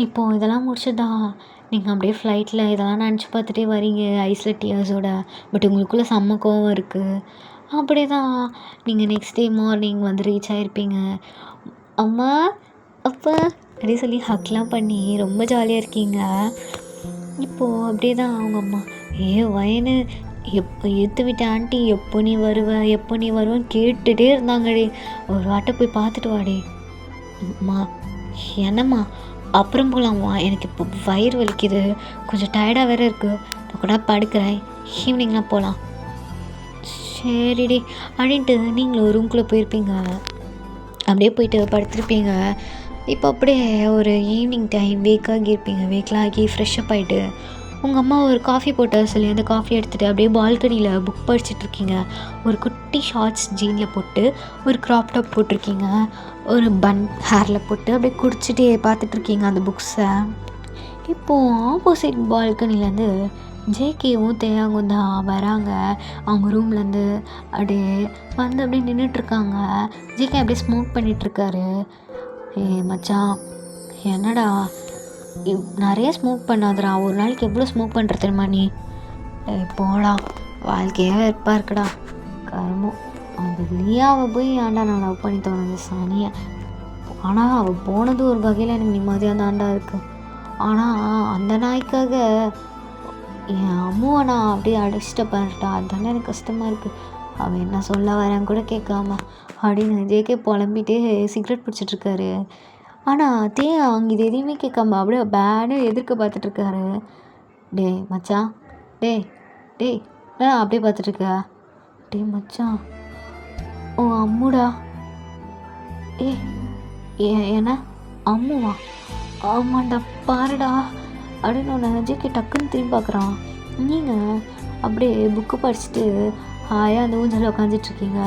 Speaker 1: இப்போது இதெல்லாம் முடிச்சதான் நீங்கள் அப்படியே ஃப்ளைட்டில் இதெல்லாம் நினச்சி பார்த்துட்டே வரீங்க ஐஸில் டியர்ஸோட. பட் உங்களுக்குள்ளே செம்ம கோவம் இருக்குது. அப்படியே தான் நீங்கள் நெக்ஸ்ட் டே மார்னிங் வந்து ரீச் ஆகிருப்பீங்க. அம்மா அப்பா அப்படி சொல்லி ஹக்லாம் பண்ணி ரொம்ப ஜாலியாக இருக்கீங்க. இப்போது அப்படியே தான் அவங்க அம்மா வயனு எடுத்து விட்ட ஆண்டி எப்போ நீ வருவேன்னு கேட்டுகிட்டே இருந்தாங்கடி. ஒரு வாட்டை போய் பார்த்துட்டு வாடி. அம்மா என்னம்மா அப்புறம் போகலாம்மா, எனக்கு இப்போ வயிறு வலிக்குது, கொஞ்சம் டயர்டாக வேறு இருக்குது, நான் கூட படுக்கிறேன், ஈவினிங்லாம் போகலாம். சரிடி அப்படின்ட்டு நீங்களும் ஒரு ரூம்குள்ளே போயிருப்பீங்க. அப்படியே போயிட்டு படுத்துருப்பீங்க. இப்போ அப்படியே ஒரு ஈவினிங் டைம் வேக்கெலாம் ஆகி ஃப்ரெஷ்ஷப் ஆகிட்டு உங்கள் அம்மா ஒரு காஃபி போட்டு சொல்லி அந்த காஃபி எடுத்துகிட்டு அப்படியே பால்கனியில் புக் படிச்சுட்ருக்கீங்க. ஒரு குட்டி ஷார்ட்ஸ் ஜீனில் போட்டு ஒரு க்ராப் டாப் போட்டிருக்கீங்க, ஒரு பன் ஹேரில் போட்டு அப்படியே குடிச்சிட்டே பார்த்துட்ருக்கீங்க அந்த புக்ஸை. இப்போது ஆப்போசிட் பால்கனிலேருந்து ஜேகேவும் தேயாங்கும் தான் வராங்க. அவங்க ரூம்லேருந்து அப்படியே வந்து அப்படியே நின்றுட்டுருக்காங்க. ஜேகே அப்படியே ஸ்மோக் பண்ணிகிட்ருக்காரு. மச்சான் என்னடா நிறைய ஸ்மோக் பண்ணாதடா, ஒரு நாளைக்கு எவ்வளோ ஸ்மோக் பண்ணுற தெரியுமா நீ? போடா, வாழ்க்கையே வெறுப்பாக இருக்குடா. கருமம், அந்த லியாவை போய் ஏன்டா நான் லவ் பண்ணி தோணுது சானியை. ஆனால் அவள் போனது ஒரு வகையில் எனக்கு நிம்மதியாக தாண்டா இருக்குது. ஆனால் அந்த நாய்க்காக என் அம்மாவை நான் அப்படியே அடிச்சுட்டு பண்ணிட்டேன். அதுதானே எனக்கு கஷ்டமாக இருக்குது. அவன் என்ன சொல்ல வரேன் கூட கேட்காம அப்படின்னு ஜேகே புலம்பிட்டு சிகரெட் பிடிச்சிட்ருக்காரு. ஆனால் அங்கே இது எதையுமே கேட்காம அப்படியே பேடு எதிர்க்க பார்த்துட்ருக்காரு. டேய் மச்சான், டேய் டேய் நான் அப்படியே பார்த்துட்ருக்க. டே மச்சான், ஓ அம்முடா. என்ன அம்முவா? ஆமாண்டா பாருடா அப்படின்னு ஒன்று ஜேகே டக்குன்னு திரும்பி பார்க்குறான். நீங்கள் அப்படியே புக்கு படிச்சுட்டு ஹாயாக அந்த ஊஞ்சலில் உட்காந்துட்ருக்கீங்க.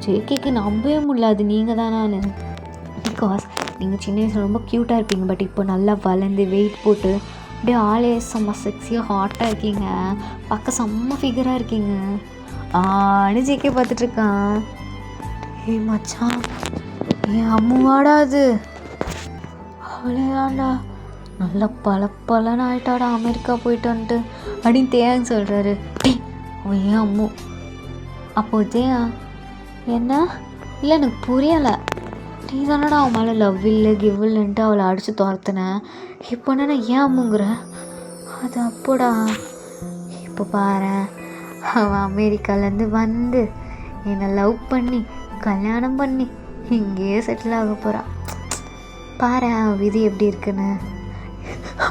Speaker 1: ஜேகேக்கு நம்பவே முடியாது நீங்கள் தானான்னு. பிகாஸ் நீங்கள் சின்ன வயசில் ரொம்ப க்யூட்டாக இருப்பீங்க. பட் இப்போ நல்லா வளர்ந்து வெயிட் போட்டு அப்படியே ஆளே செம்ம செக்ஸியாக ஹாட்டாக இருக்கீங்க. பார்க்க செம்ம ஃபிகராக இருக்கீங்க. ஜேகே பார்த்துட்ருக்கான். மச்சான், என் அம்முவாடா அது? அவளேதாண்டா, நல்லா பலன்னு ஆகிட்டாடா அமெரிக்கா போயிட்டு வந்துட்டு அப்படின்னு தேயான்னு சொல்கிறாரு. அவன் ஏன் அம்மு? அப்போது தேயா என்ன இல்லை எனக்கு புரியலை. நீ தானடா அவன் மேலே லவ் இல்லை கிவ் இல்லைன்ட்டு அவளை அடித்து துரத்துனேன். இப்போ என்ன ஏன் அம்முங்கிற? அது அப்போடா. இப்போ பாரு, அவன் அமெரிக்காலேருந்து வந்து என்னை லவ் பண்ணி கல்யாணம் பண்ணி இங்கேயே செட்டில் ஆக போகிறான். பாரு அவன் விதி எப்படி இருக்குன்னு.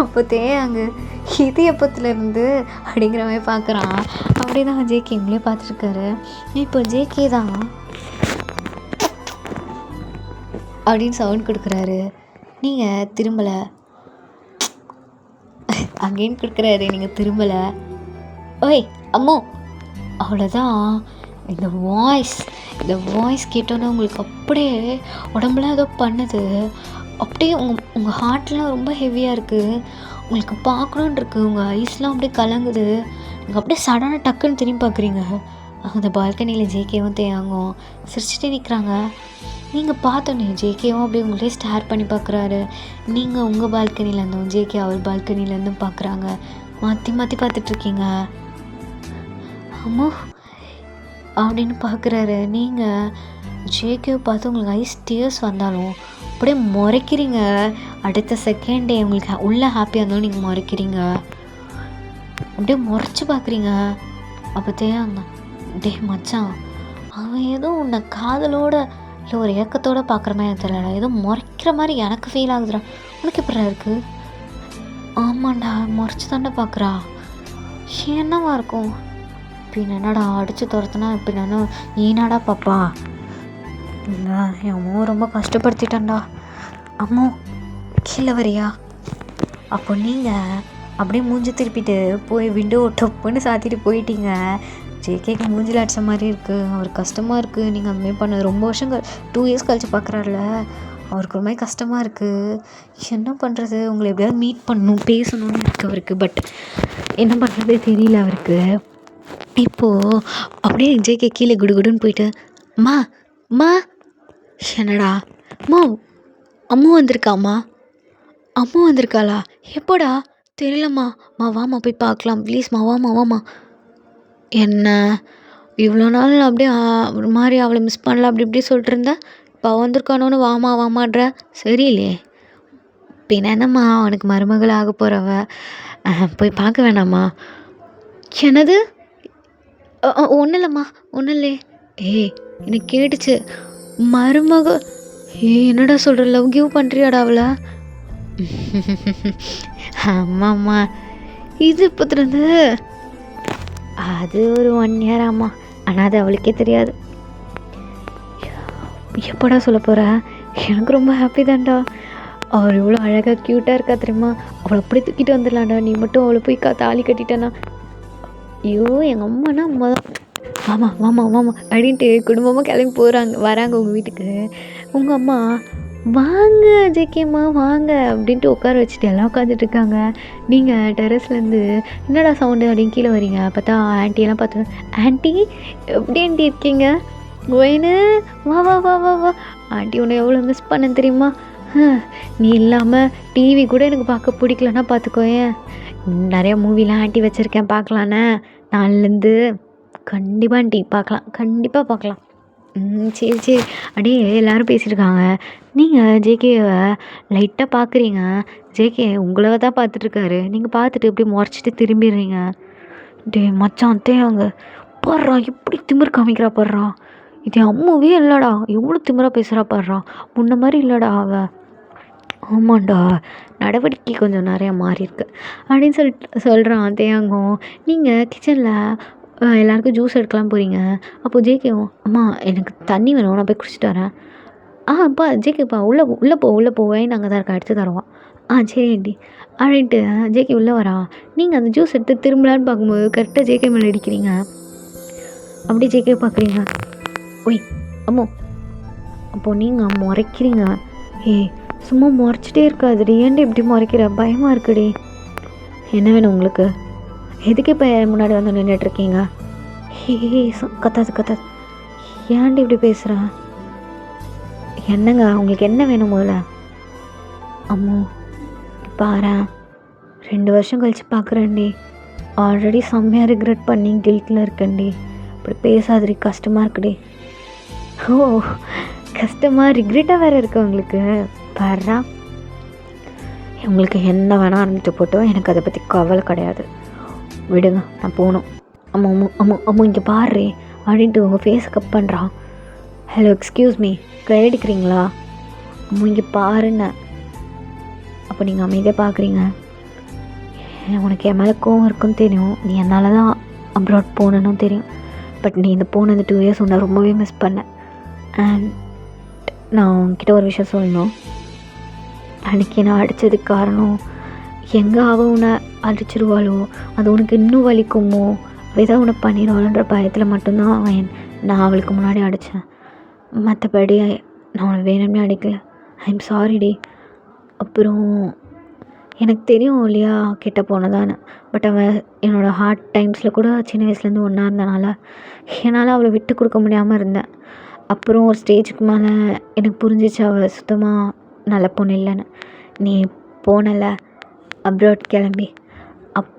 Speaker 1: அப்போ தேயாங்க இது எப்பத்துலேருந்து அப்படிங்கிற மாதிரி பார்க்குறான். அப்படி தான் ஜேகே இவங்களே பார்த்துருக்காரு. இப்போ ஜேகே தான் அப்படின்னு சவுண்ட் கொடுக்குறாரு. நீங்கள் திரும்பலை அங்கேன்னு கொடுக்குறாரு. நீங்கள் திரும்பலை. ஓய் அம்மோ, அவ்வளோதான். இந்த வாய்ஸ் கேட்டோன்னே உங்களுக்கு அப்படியே உடம்புலாம் ஏதோ பண்ணுது. அப்படியே உங்கள் ஹார்ட்லாம் ரொம்ப ஹெவியாக இருக்குது. உங்களுக்கு பார்க்கணுன்னு இருக்குது. உங்கள் ஐஸ்லாம் அப்படியே கலங்குது. நீங்கள் அப்படியே சடனாக டக்குன்னு திரும்பி பார்க்குறீங்க. அந்த பால்கனியில் ஜேகேவும் தேயாங்கும் சிரிச்சுட்டே நிற்கிறாங்க. நீங்கள் பார்த்தோன்னே ஜேகேவும் அப்படியே உங்களே ஸ்டார் பண்ணி பார்க்குறாரு. நீங்கள் உங்கள் பால்கனிலேருந்தும் ஜேகே அவர் பால்கனிலேருந்தும் பார்க்குறாங்க. மாற்றி பார்த்துட்ருக்கீங்க. அம்மா அப்படின்னு பார்க்குறாரு. நீங்கள் ஜேகேவை பார்த்து உங்களுக்கு ஐஸ் டீயர்ஸ் வந்தாலும் அப்படியே முறைக்கிறீங்க. அடுத்த செகண்டே உங்களுக்கு உள்ள ஹாப்பியாக இருந்தாலும் நீங்கள் முறைக்கிறீங்க. அப்படியே முறைச்சி பார்க்குறீங்க. அப்போ தேயாங்க, டே மச்சான், அவன் ஏதோ உன்னை காதலோட இல்லை ஒரு ஏக்கத்தோடு பார்க்குற மாதிரி எனக்கு தெரியல, ஏதோ முறைக்கிற மாதிரி எனக்கு ஃபீல் ஆகுதுடா. உனக்கு எப்படா இருக்குது? ஆமாண்டா, முறைச்சி தாண்டா பார்க்குறா. என்னவா இருக்கும்? பின்ன என்னடா அடித்து துரத்துனா பின்னா ஈனாடா பாப்பா? இல்லை என் அம்மாவும் ரொம்ப கஷ்டப்படுத்திட்டான்டா. அம்மோ கீழே வரியா? அப்போ நீங்கள் அப்படியே மூஞ்சி திருப்பிட்டு போய் விண்டோ டொப்புன்னு சாத்திட்டு போயிட்டீங்க. ஜேகேக்கு மூஞ்சில் அடித்த மாதிரி இருக்குது. அவருக்கு கஷ்டமாக இருக்குது. நீங்கள் அந்த மாதிரி பண்ண ரொம்ப வருஷம் 2 இயர்ஸ் கழிச்சு பார்க்குறாருல, அவருக்கு ஒரு மாதிரி கஷ்டமாக இருக்குது. என்ன பண்ணுறது? உங்களை எப்படியாவது மீட் பண்ணணும் பேசணும்னு இருக்குது அவருக்கு. பட் என்ன பண்ணுறது தெரியல அவருக்கு. இப்போது அப்படியே ஜேகே கீழே குடுகுடுன்னு போயிட்டு, அம்மா என்னடா அம்மா வந்திருக்காம்மா? அம்மா வந்திருக்காளா? எப்போடா? தெரியலம்மா. வாம்மா போய் பார்க்கலாம் ப்ளீஸ்மா. வாம்மா. என்ன இவ்வளோ நாள் அப்படியே ஒரு மாதிரி அவளை மிஸ் பண்ணல அப்படி இப்படி சொல்லிட்டு இருந்தேன். இப்போ வந்திருக்கானோன்னு வாமான்ற சரியில்லையே. பின்ன என்னம்மா, அவனுக்கு மருமகள் ஆக போகிறவ, போய் பார்க்க வேணாம்மா? என்னது? ஒன்றும் இல்லைம்மா, ஒன்றும் இல்லையே. எனக்கு கேட்டுச்சு மருமக. என்னடா சொல்கிற? லவ் கிவ் பண்ணுறியாடா அவளை? ஆமாம்மா. இது இப்போத்துலேருந்து அது ஒரு 1 year ஆமா. ஆனால் அது அவளுக்கே தெரியாது. எப்படா சொல்ல போகிற? எனக்கு ரொம்ப ஹாப்பி தான்டா. அவள் இவ்வளோ அழகாக க்யூட்டாக இருக்கா தெரியுமா? அவளை அப்படி தூக்கிட்டு வந்துடலாம்டா. நீ மட்டும் அவளை போய் தாலி கட்டிட்டேன்னா. ஐயோ எங்கள் அம்மானா அம்மா தான். வாமா அப்படின்ட்டு குடும்பமாக கிளம்பி வராங்க உங்கள் வீட்டுக்கு. உங்கள் அம்மா வாங்க ஜேகேம்மா வாங்க அப்படின்ட்டு உட்கார வச்சுட்டு எல்லாம் உட்காந்துட்ருக்காங்க. நீங்கள் டெரஸ்லேருந்து என்னடா சவுண்டு அப்படின்னு கீழே வரீங்க. பார்த்தா ஆண்டியெல்லாம் பார்த்து, ஆண்டி எப்படி ஆண்டி இருக்கீங்க? ஒயினு வா. ஆண்டி உன்னை எவ்வளோ மிஸ் பண்ண தெரியுமா? நீ இல்லாமல் டிவி கூட எனக்கு பார்க்க பிடிக்கலன்னா பார்த்துக்கோயேன். நிறையா மூவிலாம் ஆண்டி வச்சுருக்கேன் பார்க்கலான்னு. நாளிலேருந்து கண்டிப்பாக ஆண்டி பார்க்கலாம், கண்டிப்பாக பார்க்கலாம். சரி சரி. அப்படியே எல்லோரும் பேசியிருக்காங்க. நீங்கள் ஜேகேவை லைட்டாக பார்க்குறீங்க. ஜேகே உங்களை தான் பார்த்துட்ருக்காரு. நீங்கள் பார்த்துட்டு இப்படி முறைச்சிட்டு திரும்பிடுறீங்க. டேய் மச்சான் தேங்க பாடுறா எப்படி திமிர் காமிக்கிறா பாடுறா. இது அம்மாவே இல்லைடா, எவ்வளோ திமிரா பேசுகிறா பாடுறா. முன்ன மாதிரி இல்லைடா அவள். ஆமாண்டா, நடவடிக்கை கொஞ்சம் நிறையா மாறியிருக்கு அப்படின்னு சொல்கிறான் தேங்கும். நீங்கள் கிச்சனில் எல்லாருக்கும் ஜூஸ் எடுக்கலாம் போகிறீங்க. அப்போது ஜேகேவும் அம்மா எனக்கு தண்ணி வேணும், நான் போய் குடிச்சிட்டு வரேன். அப்பா ஜேகேப்பா உள்ளே போவேன், நாங்கள் தான் இருக்கா எடுத்து தருவோம். சரி ஆண்டி அப்படின்ட்டு ஜேகே உள்ளே வரா. நீங்கள் அந்த ஜூஸ் எடுத்து திரும்பலான்னு பார்க்கும்போது கரெக்டாக ஜேகே மேலே அடிக்கிறீங்க. அப்படியே ஜேகே பார்க்குறீங்க. ஒய் அம்மோ. அப்போது நீங்கள் முறைக்கிறீங்க. சும்மா முறைச்சிட்டே இருக்காதுடி, ஏன்டி இப்படி முறைக்கிற, பயமாக இருக்குடி. என்ன வேணும் உங்களுக்கு? எதுக்கு இப்போ முன்னாடி வந்து நின்றுட்டுருக்கீங்க? கத்தாது ஏன்டி இப்படி பேசுகிற? என்னங்க உங்களுக்கு என்ன வேணும் முதல்ல? அம்மோ பாரு, 2 வருஷம் கழித்து பார்க்குறேன்டி. ஆல்ரெடி செம்மையாக ரிக்ரெட் பண்ணி கில்ட்டில் இருக்கேன்டி. இப்படி பேசாதடி, கஷ்டமாக இருக்குடி. ஓ கஷ்டமாக ரிக்ரெட்டாக வேறு இருக்கு உங்களுக்கு? பாருடா, உங்களுக்கு என்ன வேணால் இருந்துட்டு போட்டோம், எனக்கு அதை பற்றி கவலை கிடையாது. விடுங்க, நான் போகணும். அம்மா இங்கே பாரு அப்படின்ட்டு உங்கள் ஃபேஸ் கப் பண்ணுறான். ஹலோ எக்ஸ்கியூஸ் மீ, கை எடுக்கிறீங்களா? அம்மா இங்கே பாருன்னு. அப்போ நீங்கள் அமைதியாக பார்க்குறீங்க. உனக்கு என் மேலே கோவம் இருக்குன்னு தெரியும், நீ என்னால் தான் அப்ராட் போகணுன்னு தெரியும். பட் நீ இந்த போனது 2 இயர்ஸ் உன்னை ரொம்பவே மிஸ் பண்ணேன். அண்ட் நான் உன்கிட்ட ஒரு விஷயம் சொல்லணும். அன்றைக்கி நான் அடித்ததுக்கு காரணம், எங்கே அவள் உன்னை அடிச்சிருவாளோ, அது உனக்கு இன்னும் வலிக்குமோ, ஏதாவது உன்னை பண்ணிடுவாளுன்ற பயத்தில் மட்டும்தான் நான் அவளுக்கு முன்னாடி அடித்தேன். மற்றபடி நான் அவனை வேணும்னே அடிக்கலை. I'm sorry D. அப்புறம் எனக்கு தெரியும் இல்லையா கெட்ட போனதானே. பட் அவன் என்னோடய ஹார்ட் டைம்ஸில் கூட சின்ன வயசுலேருந்து ஒன்றா இருந்தனால என்னால் அவளை விட்டு கொடுக்க முடியாமல் இருந்தேன். அப்புறம் ஒரு ஸ்டேஜுக்கு மேலே எனக்கு புரிஞ்சிச்சு அவள் சுத்தமாக நல்ல பொண்ணு இல்லைன்னு. நீ போனல அப்ராட் கிளம்பி,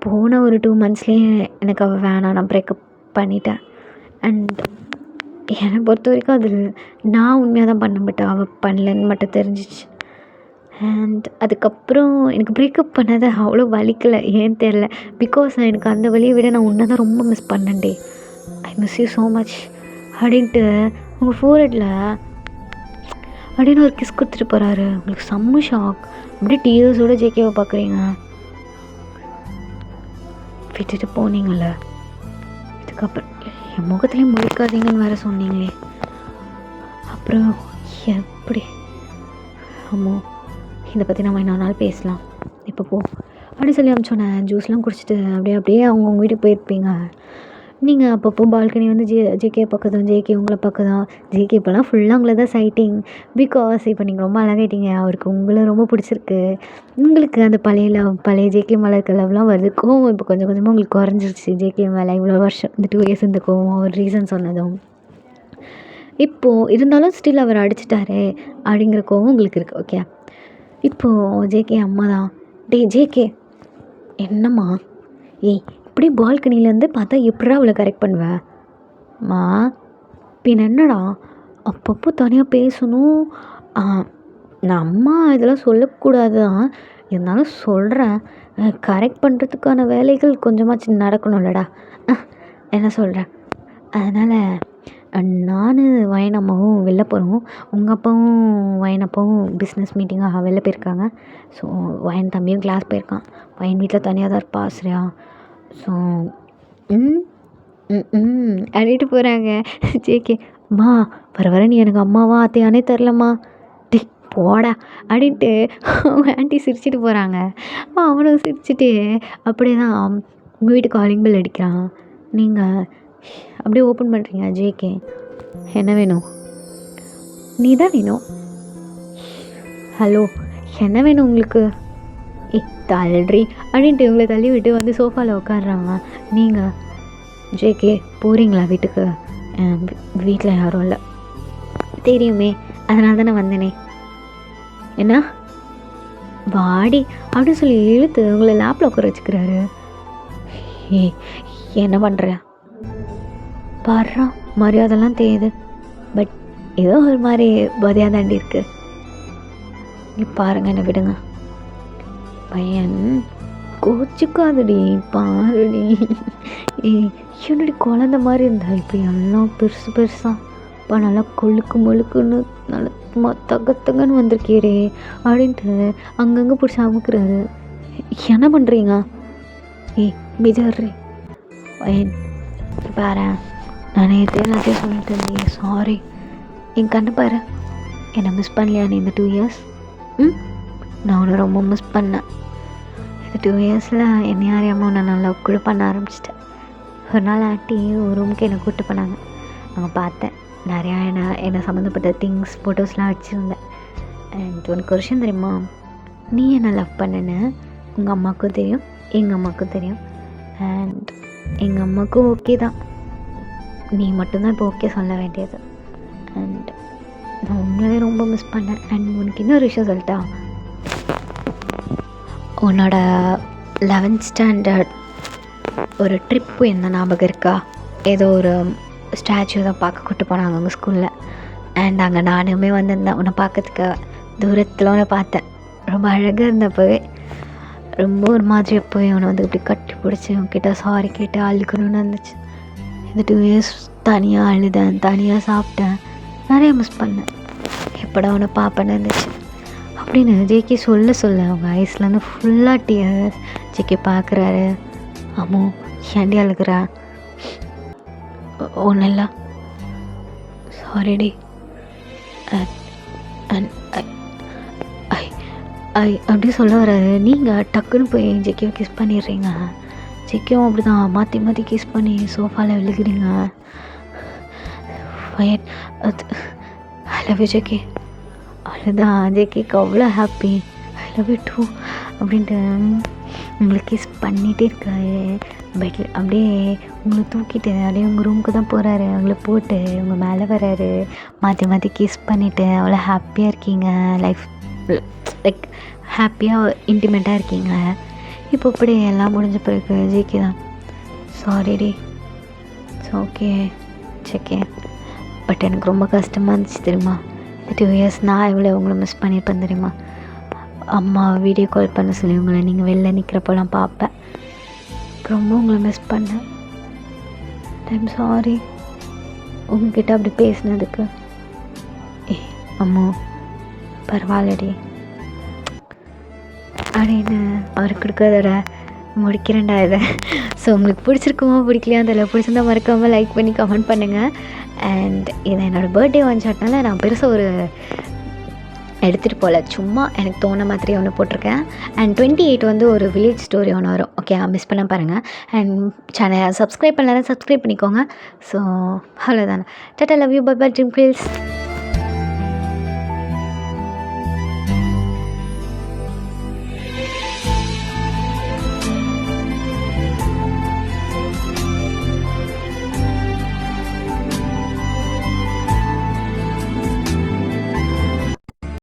Speaker 1: போன ஒரு 2 மந்த்ஸ்லேயே எனக்கு அவள் வேணாம், நான் பிரேக்கப் பண்ணிட்டேன். அண்ட் என்னை பொறுத்த வரைக்கும் அது நான் உண்மையாக தான் பண்ணேன், பட் அவள் பண்ணலன்னு மட்டும் தெரிஞ்சிச்சு. அண்ட் அதுக்கப்புறம் எனக்கு பிரேக்கப் பண்ணதை அவ்வளோ வலிக்கலை, ஏன்னு தெரில. பிகாஸ் எனக்கு அந்த வலியை விட நான் உன்னை தான் ரொம்ப மிஸ் பண்ணேன்டே. I miss you so much அப்படின்ட்டு உங்கள் ஃபோர்ஹெட்டில் அப்படின்னு ஒரு கிஸ் கொடுத்துட்டு போகிறாரு. உங்களுக்கு செம்ம ஷாக். அப்படியே டீயர்ஸோடு ஜேகேவை பார்க்குறீங்க. விட்டுட்டு போனீங்கள்ல, இதுக்கப்புறம் என் முகத்துலேயும் முழிக்காதீங்கன்னு வேறு சொன்னீங்களே, அப்புறம் எப்படி? ஆமாம், இதை பற்றி நம்ம இன்னொரு நாள் பேசலாம், இப்போ போ அப்படி சொல்லி அனுப்பிச்சோன்னே ஜூஸ்லாம் குடிச்சிட்டு அப்படியே அவங்கவுங்க வீட்டுக்கு போயிருப்பீங்க. நீங்கள் அப்பப்போ பால்கனி வந்து ஜேகே பக்கம், ஜேகே உங்களை பக்கம் தான். ஜேகே இப்போலாம் ஃபுல்லாக உங்களை தான் சைட்டிங். பிகாஸ் இப்போ நீங்கள் ரொம்ப அழகாயிட்டீங்க, அவருக்கு உங்களை ரொம்ப பிடிச்சிருக்கு. உங்களுக்கு அந்த பழைய ஜேகே மேலே இருக்க லவ்லாம் வருது. கோவம் இப்போ கொஞ்சம் கொஞ்சமாக உங்களுக்கு குறைஞ்சிருச்சு. ஜேகே மேலே இவ்வளோ வருஷம் இந்த 2 இயர்ஸ் இந்த கோவம் ஒரு ரீசன் சொன்னதும். இப்போது இருந்தாலும் ஸ்டில் அவர் அடிச்சிட்டாரு அப்படிங்கிற கோவம் உங்களுக்கு இருக்குது. ஓகே, இப்போது ஜேகே அம்மா தான். ஜேகே என்னம்மா? இப்படி பால்கனிலேருந்து பார்த்தா எப்படா அவளை கரெக்ட் பண்ணுவேன்? பின் என்னடா அப்பப்போ தனியாக பேசணும். நான் அம்மா இதெல்லாம் சொல்லக்கூடாது தான், இருந்தாலும் சொல்கிறேன். கரெக்ட் பண்ணுறதுக்கான வேலைகள் கொஞ்சமாச்சு நடக்கணும்லடா. என்ன சொல்கிறேன்? அதனால் நான் வயன் அம்மாவும் வெளில போகிறோம். உங்கள் அப்பாவும் வயன் அப்பாவும் பிஸ்னஸ் மீட்டிங்காக வெளில போயிருக்காங்க. ஸோ வயன் தம்பியும் கிளாஸ் போயிருக்கான். வயன் வீட்டில் தனியாக தான் இருப்பா சரியா? ஸோ அடிட்டு போகிறாங்க. ஜேகே அம்மா வர நீ எனக்கு அம்மாவா அத்தையானே தெரிலம்மா, போடா அப்படின்ட்டு அவங்க ஆண்டி சிரிச்சிட்டு போகிறாங்க. அவனும் சிரிச்சுட்டு அப்படியே தான் உங்கள் வீட்டு காலிங் பெல் அடிக்கிறான். நீங்கள் அப்படியே ஓப்பன் பண்ணுறீங்க. ஜேகே என்ன வேணும்? நீ தான் வேணும். ஹலோ என்ன வேணும் உங்களுக்கு? தள்ளுறி அப்படின்ட்டு இவங்களை தள்ளி விட்டு வந்து சோஃபாவில் உட்காடுறாங்க. நீங்கள் ஜேகே போகிறீங்களா வீட்டுக்கு? வீட்டில் யாரும் இல்லை தெரியுமே, அதனால தான் நான் வந்தேனே. என்ன வாடி அப்படின்னு சொல்லி இழுத்து உங்களை லேப்பில் உட்கார வச்சுக்கிறாரு. என்ன பண்ணுற பாடுறா, மரியாதைலாம் தெரியுது. பட் ஏதோ ஒரு மாதிரி போதையாக தாண்டி இருக்கு. நீ பாருங்க, என்ன விடுங்க. பையன் கோச்சிக்காதடி, பாருடி. என்னடி குழந்த மாதிரி இருந்தா, இப்போ எல்லாம் பெருசு பெருசாக இப்போ நல்லா கொழுக்கு மொழுக்குன்னு நல்லா தகத்தங்கன்னு வந்திருக்கேரே அப்படின்ட்டு அங்கங்கே பிடிச்சி அமுக்குறாரு. என்ன பண்ணுறீங்க? மிதர்றி பையன் பாரு, நான் நேற்று எல்லாத்தையும் சொல்லிட்டு இருந்தேன். சாரி. என் கண்ணு பாரு, என்னை மிஸ் பண்ணலையா நீ இந்த 2 இயர்ஸ்? நான் உன்னை ரொம்ப மிஸ் பண்ணேன். இந்த 2 இயர்ஸில் என்னை அறியாமல் உன்னை நான் லவ் கூட பண்ண ஆரம்பிச்சிட்டேன். ஒரு நாள் ஆண்டி ஒரு ரூமுக்கு என்னை கூப்பிட்டு போனாங்க. அங்கே பார்த்தேன் நிறையா என்னை சம்மந்தப்பட்ட திங்ஸ், ஃபோட்டோஸ்லாம் வச்சுருந்தேன். அண்ட் உனக்கு ஒரு விஷயம் தெரியுமா? நீ என்ன லவ் பண்ணுன்னு உங்கள் அம்மாவுக்கும் தெரியும், எங்கள் அம்மாவுக்கும் தெரியும். அண்ட் எங்கள் அம்மாவுக்கும் ஓகே தான். நீ மட்டும்தான் இப்போ ஓகே சொல்ல வேண்டியது. அண்ட் நான் உண்மையிலே ரொம்ப மிஸ் பண்ணேன். அண்ட் உனக்கு இன்னொரு விஷயம் சொல்லிட்டா, உன்னோட 11th ஸ்டாண்டர்ட் ஒரு ட்ரிப்பு என்ன ஞாபகம் இருக்கா? ஏதோ ஒரு ஸ்டாச்சு தான் பார்க்க கூட்டு போனாங்க அவங்க ஸ்கூலில். அண்ட் அங்கே நானுமே வந்திருந்தேன் உன்னை பார்க்கறதுக்கு. தூரத்தில் உன்னை பார்த்தேன், ரொம்ப அழகாக இருந்தப்போவே. ரொம்ப ஒரு மாதிரி போய் அவனை வந்து இப்படி கட்டி பிடிச்சி அவன்கிட்ட சாரி கேட்டு அழுக்கணும்னு இருந்துச்சு. இந்த 2 இயர்ஸ் தனியாக அழுதேன், தனியாக சாப்பிட்டேன், நிறைய மிஸ் பண்ணேன். எப்படா அவனை பார்ப்பேன்னு இருந்துச்சு அப்படின்னு ஜேகே சொல்ல அவங்க ஐஸ்லேருந்து ஃபுல்லாக டியர்ஸ். ஜேகே பார்க்குறாரு. அம்மோ ஏண்டி அழுகிறா? ஒன்றும் இல்லை, சாரிடி. அப்படி சொல்ல வர்றாரு. நீங்கள் டக்குன்னு போய் ஜெக்கியை கிஸ் பண்ணிடுறீங்க. ஜெக்கியும் அப்படி தான் மாற்றி மாற்றி கிஸ் பண்ணி சோஃபாவில் விழுகிறீங்க. I love you Jackie. அவ்வளோதான். ஜெக்கிக்கு அவ்வளோ happy. I love you too அப்படின்ட்டு உங்களை கிஸ் பண்ணிகிட்டே இருக்காரு. பெட்டில் அப்படியே உங்களை தூக்கிட்டு அப்படியே உங்கள் ரூமுக்கு தான் போகிறாரு. உங்களை போட்டு உங்கள் மேலே வர்றாரு. மாற்றி மாற்றி கிஸ் பண்ணிவிட்டு அவ்வளோ ஹாப்பியாக இருக்கீங்க. லைஃப் லைக் ஹாப்பியாக இன்டிமேட்டாக இருக்கீங்க. இப்போ இப்படி எல்லாம் முடிஞ்ச பிறகு ஜேகே தான் சாரிடி, இட்ஸ் ஓகே ஓகே. பட் எனக்கு ரொம்ப கஷ்டமாக இருந்துச்சு தெரியுமா? இந்த 2 இயர்ஸ் நான் எவ்வளோ உங்களை மிஸ் பண்ணியிருப்பேன் தெரியுமா? அம்மா வீடியோ கால் பண்ண சொல்லி உங்களை நீங்கள் வெளில நிற்கிறப்பெல்லாம் பார்ப்பேன். ரொம்ப உங்களை மிஸ் பண்ணேன். ஐம் சாரி உங்ககிட்ட அப்படி பேசினதுக்கு. அம்மா பரவாயில்லடி அப்படின்னு அவருக்கு கொடுக்கறதோட முடிக்கிறேன்டா இதை. ஸோ உங்களுக்கு பிடிச்சிருக்குமோ பிடிக்கலையா அதில் பிடிச்சிருந்தா மறக்காமல் லைக் பண்ணி கமெண்ட் பண்ணுங்கள். அண்ட் இதை என்னோடய பர்த்டே வந்துச்சாட்டினால நான் பெருசாக ஒரு எடுத்துகிட்டு போகல, சும்மா எனக்கு தோண மாதிரி ஒன்று போட்டிருக்கேன். அண்ட் 28 வந்து ஒரு வில்லேஜ் ஸ்டோரி ஒன்று வரும். ஓகே, மிஸ் பண்ண பாருங்கள். அண்ட் சேனலை சப்ஸ்கிரைப் பண்ணலாம், சப்ஸ்கிரைப் பண்ணிக்கோங்க. ஸோ அவ்வளோதானே. Tata, love you, bye bye dream kills.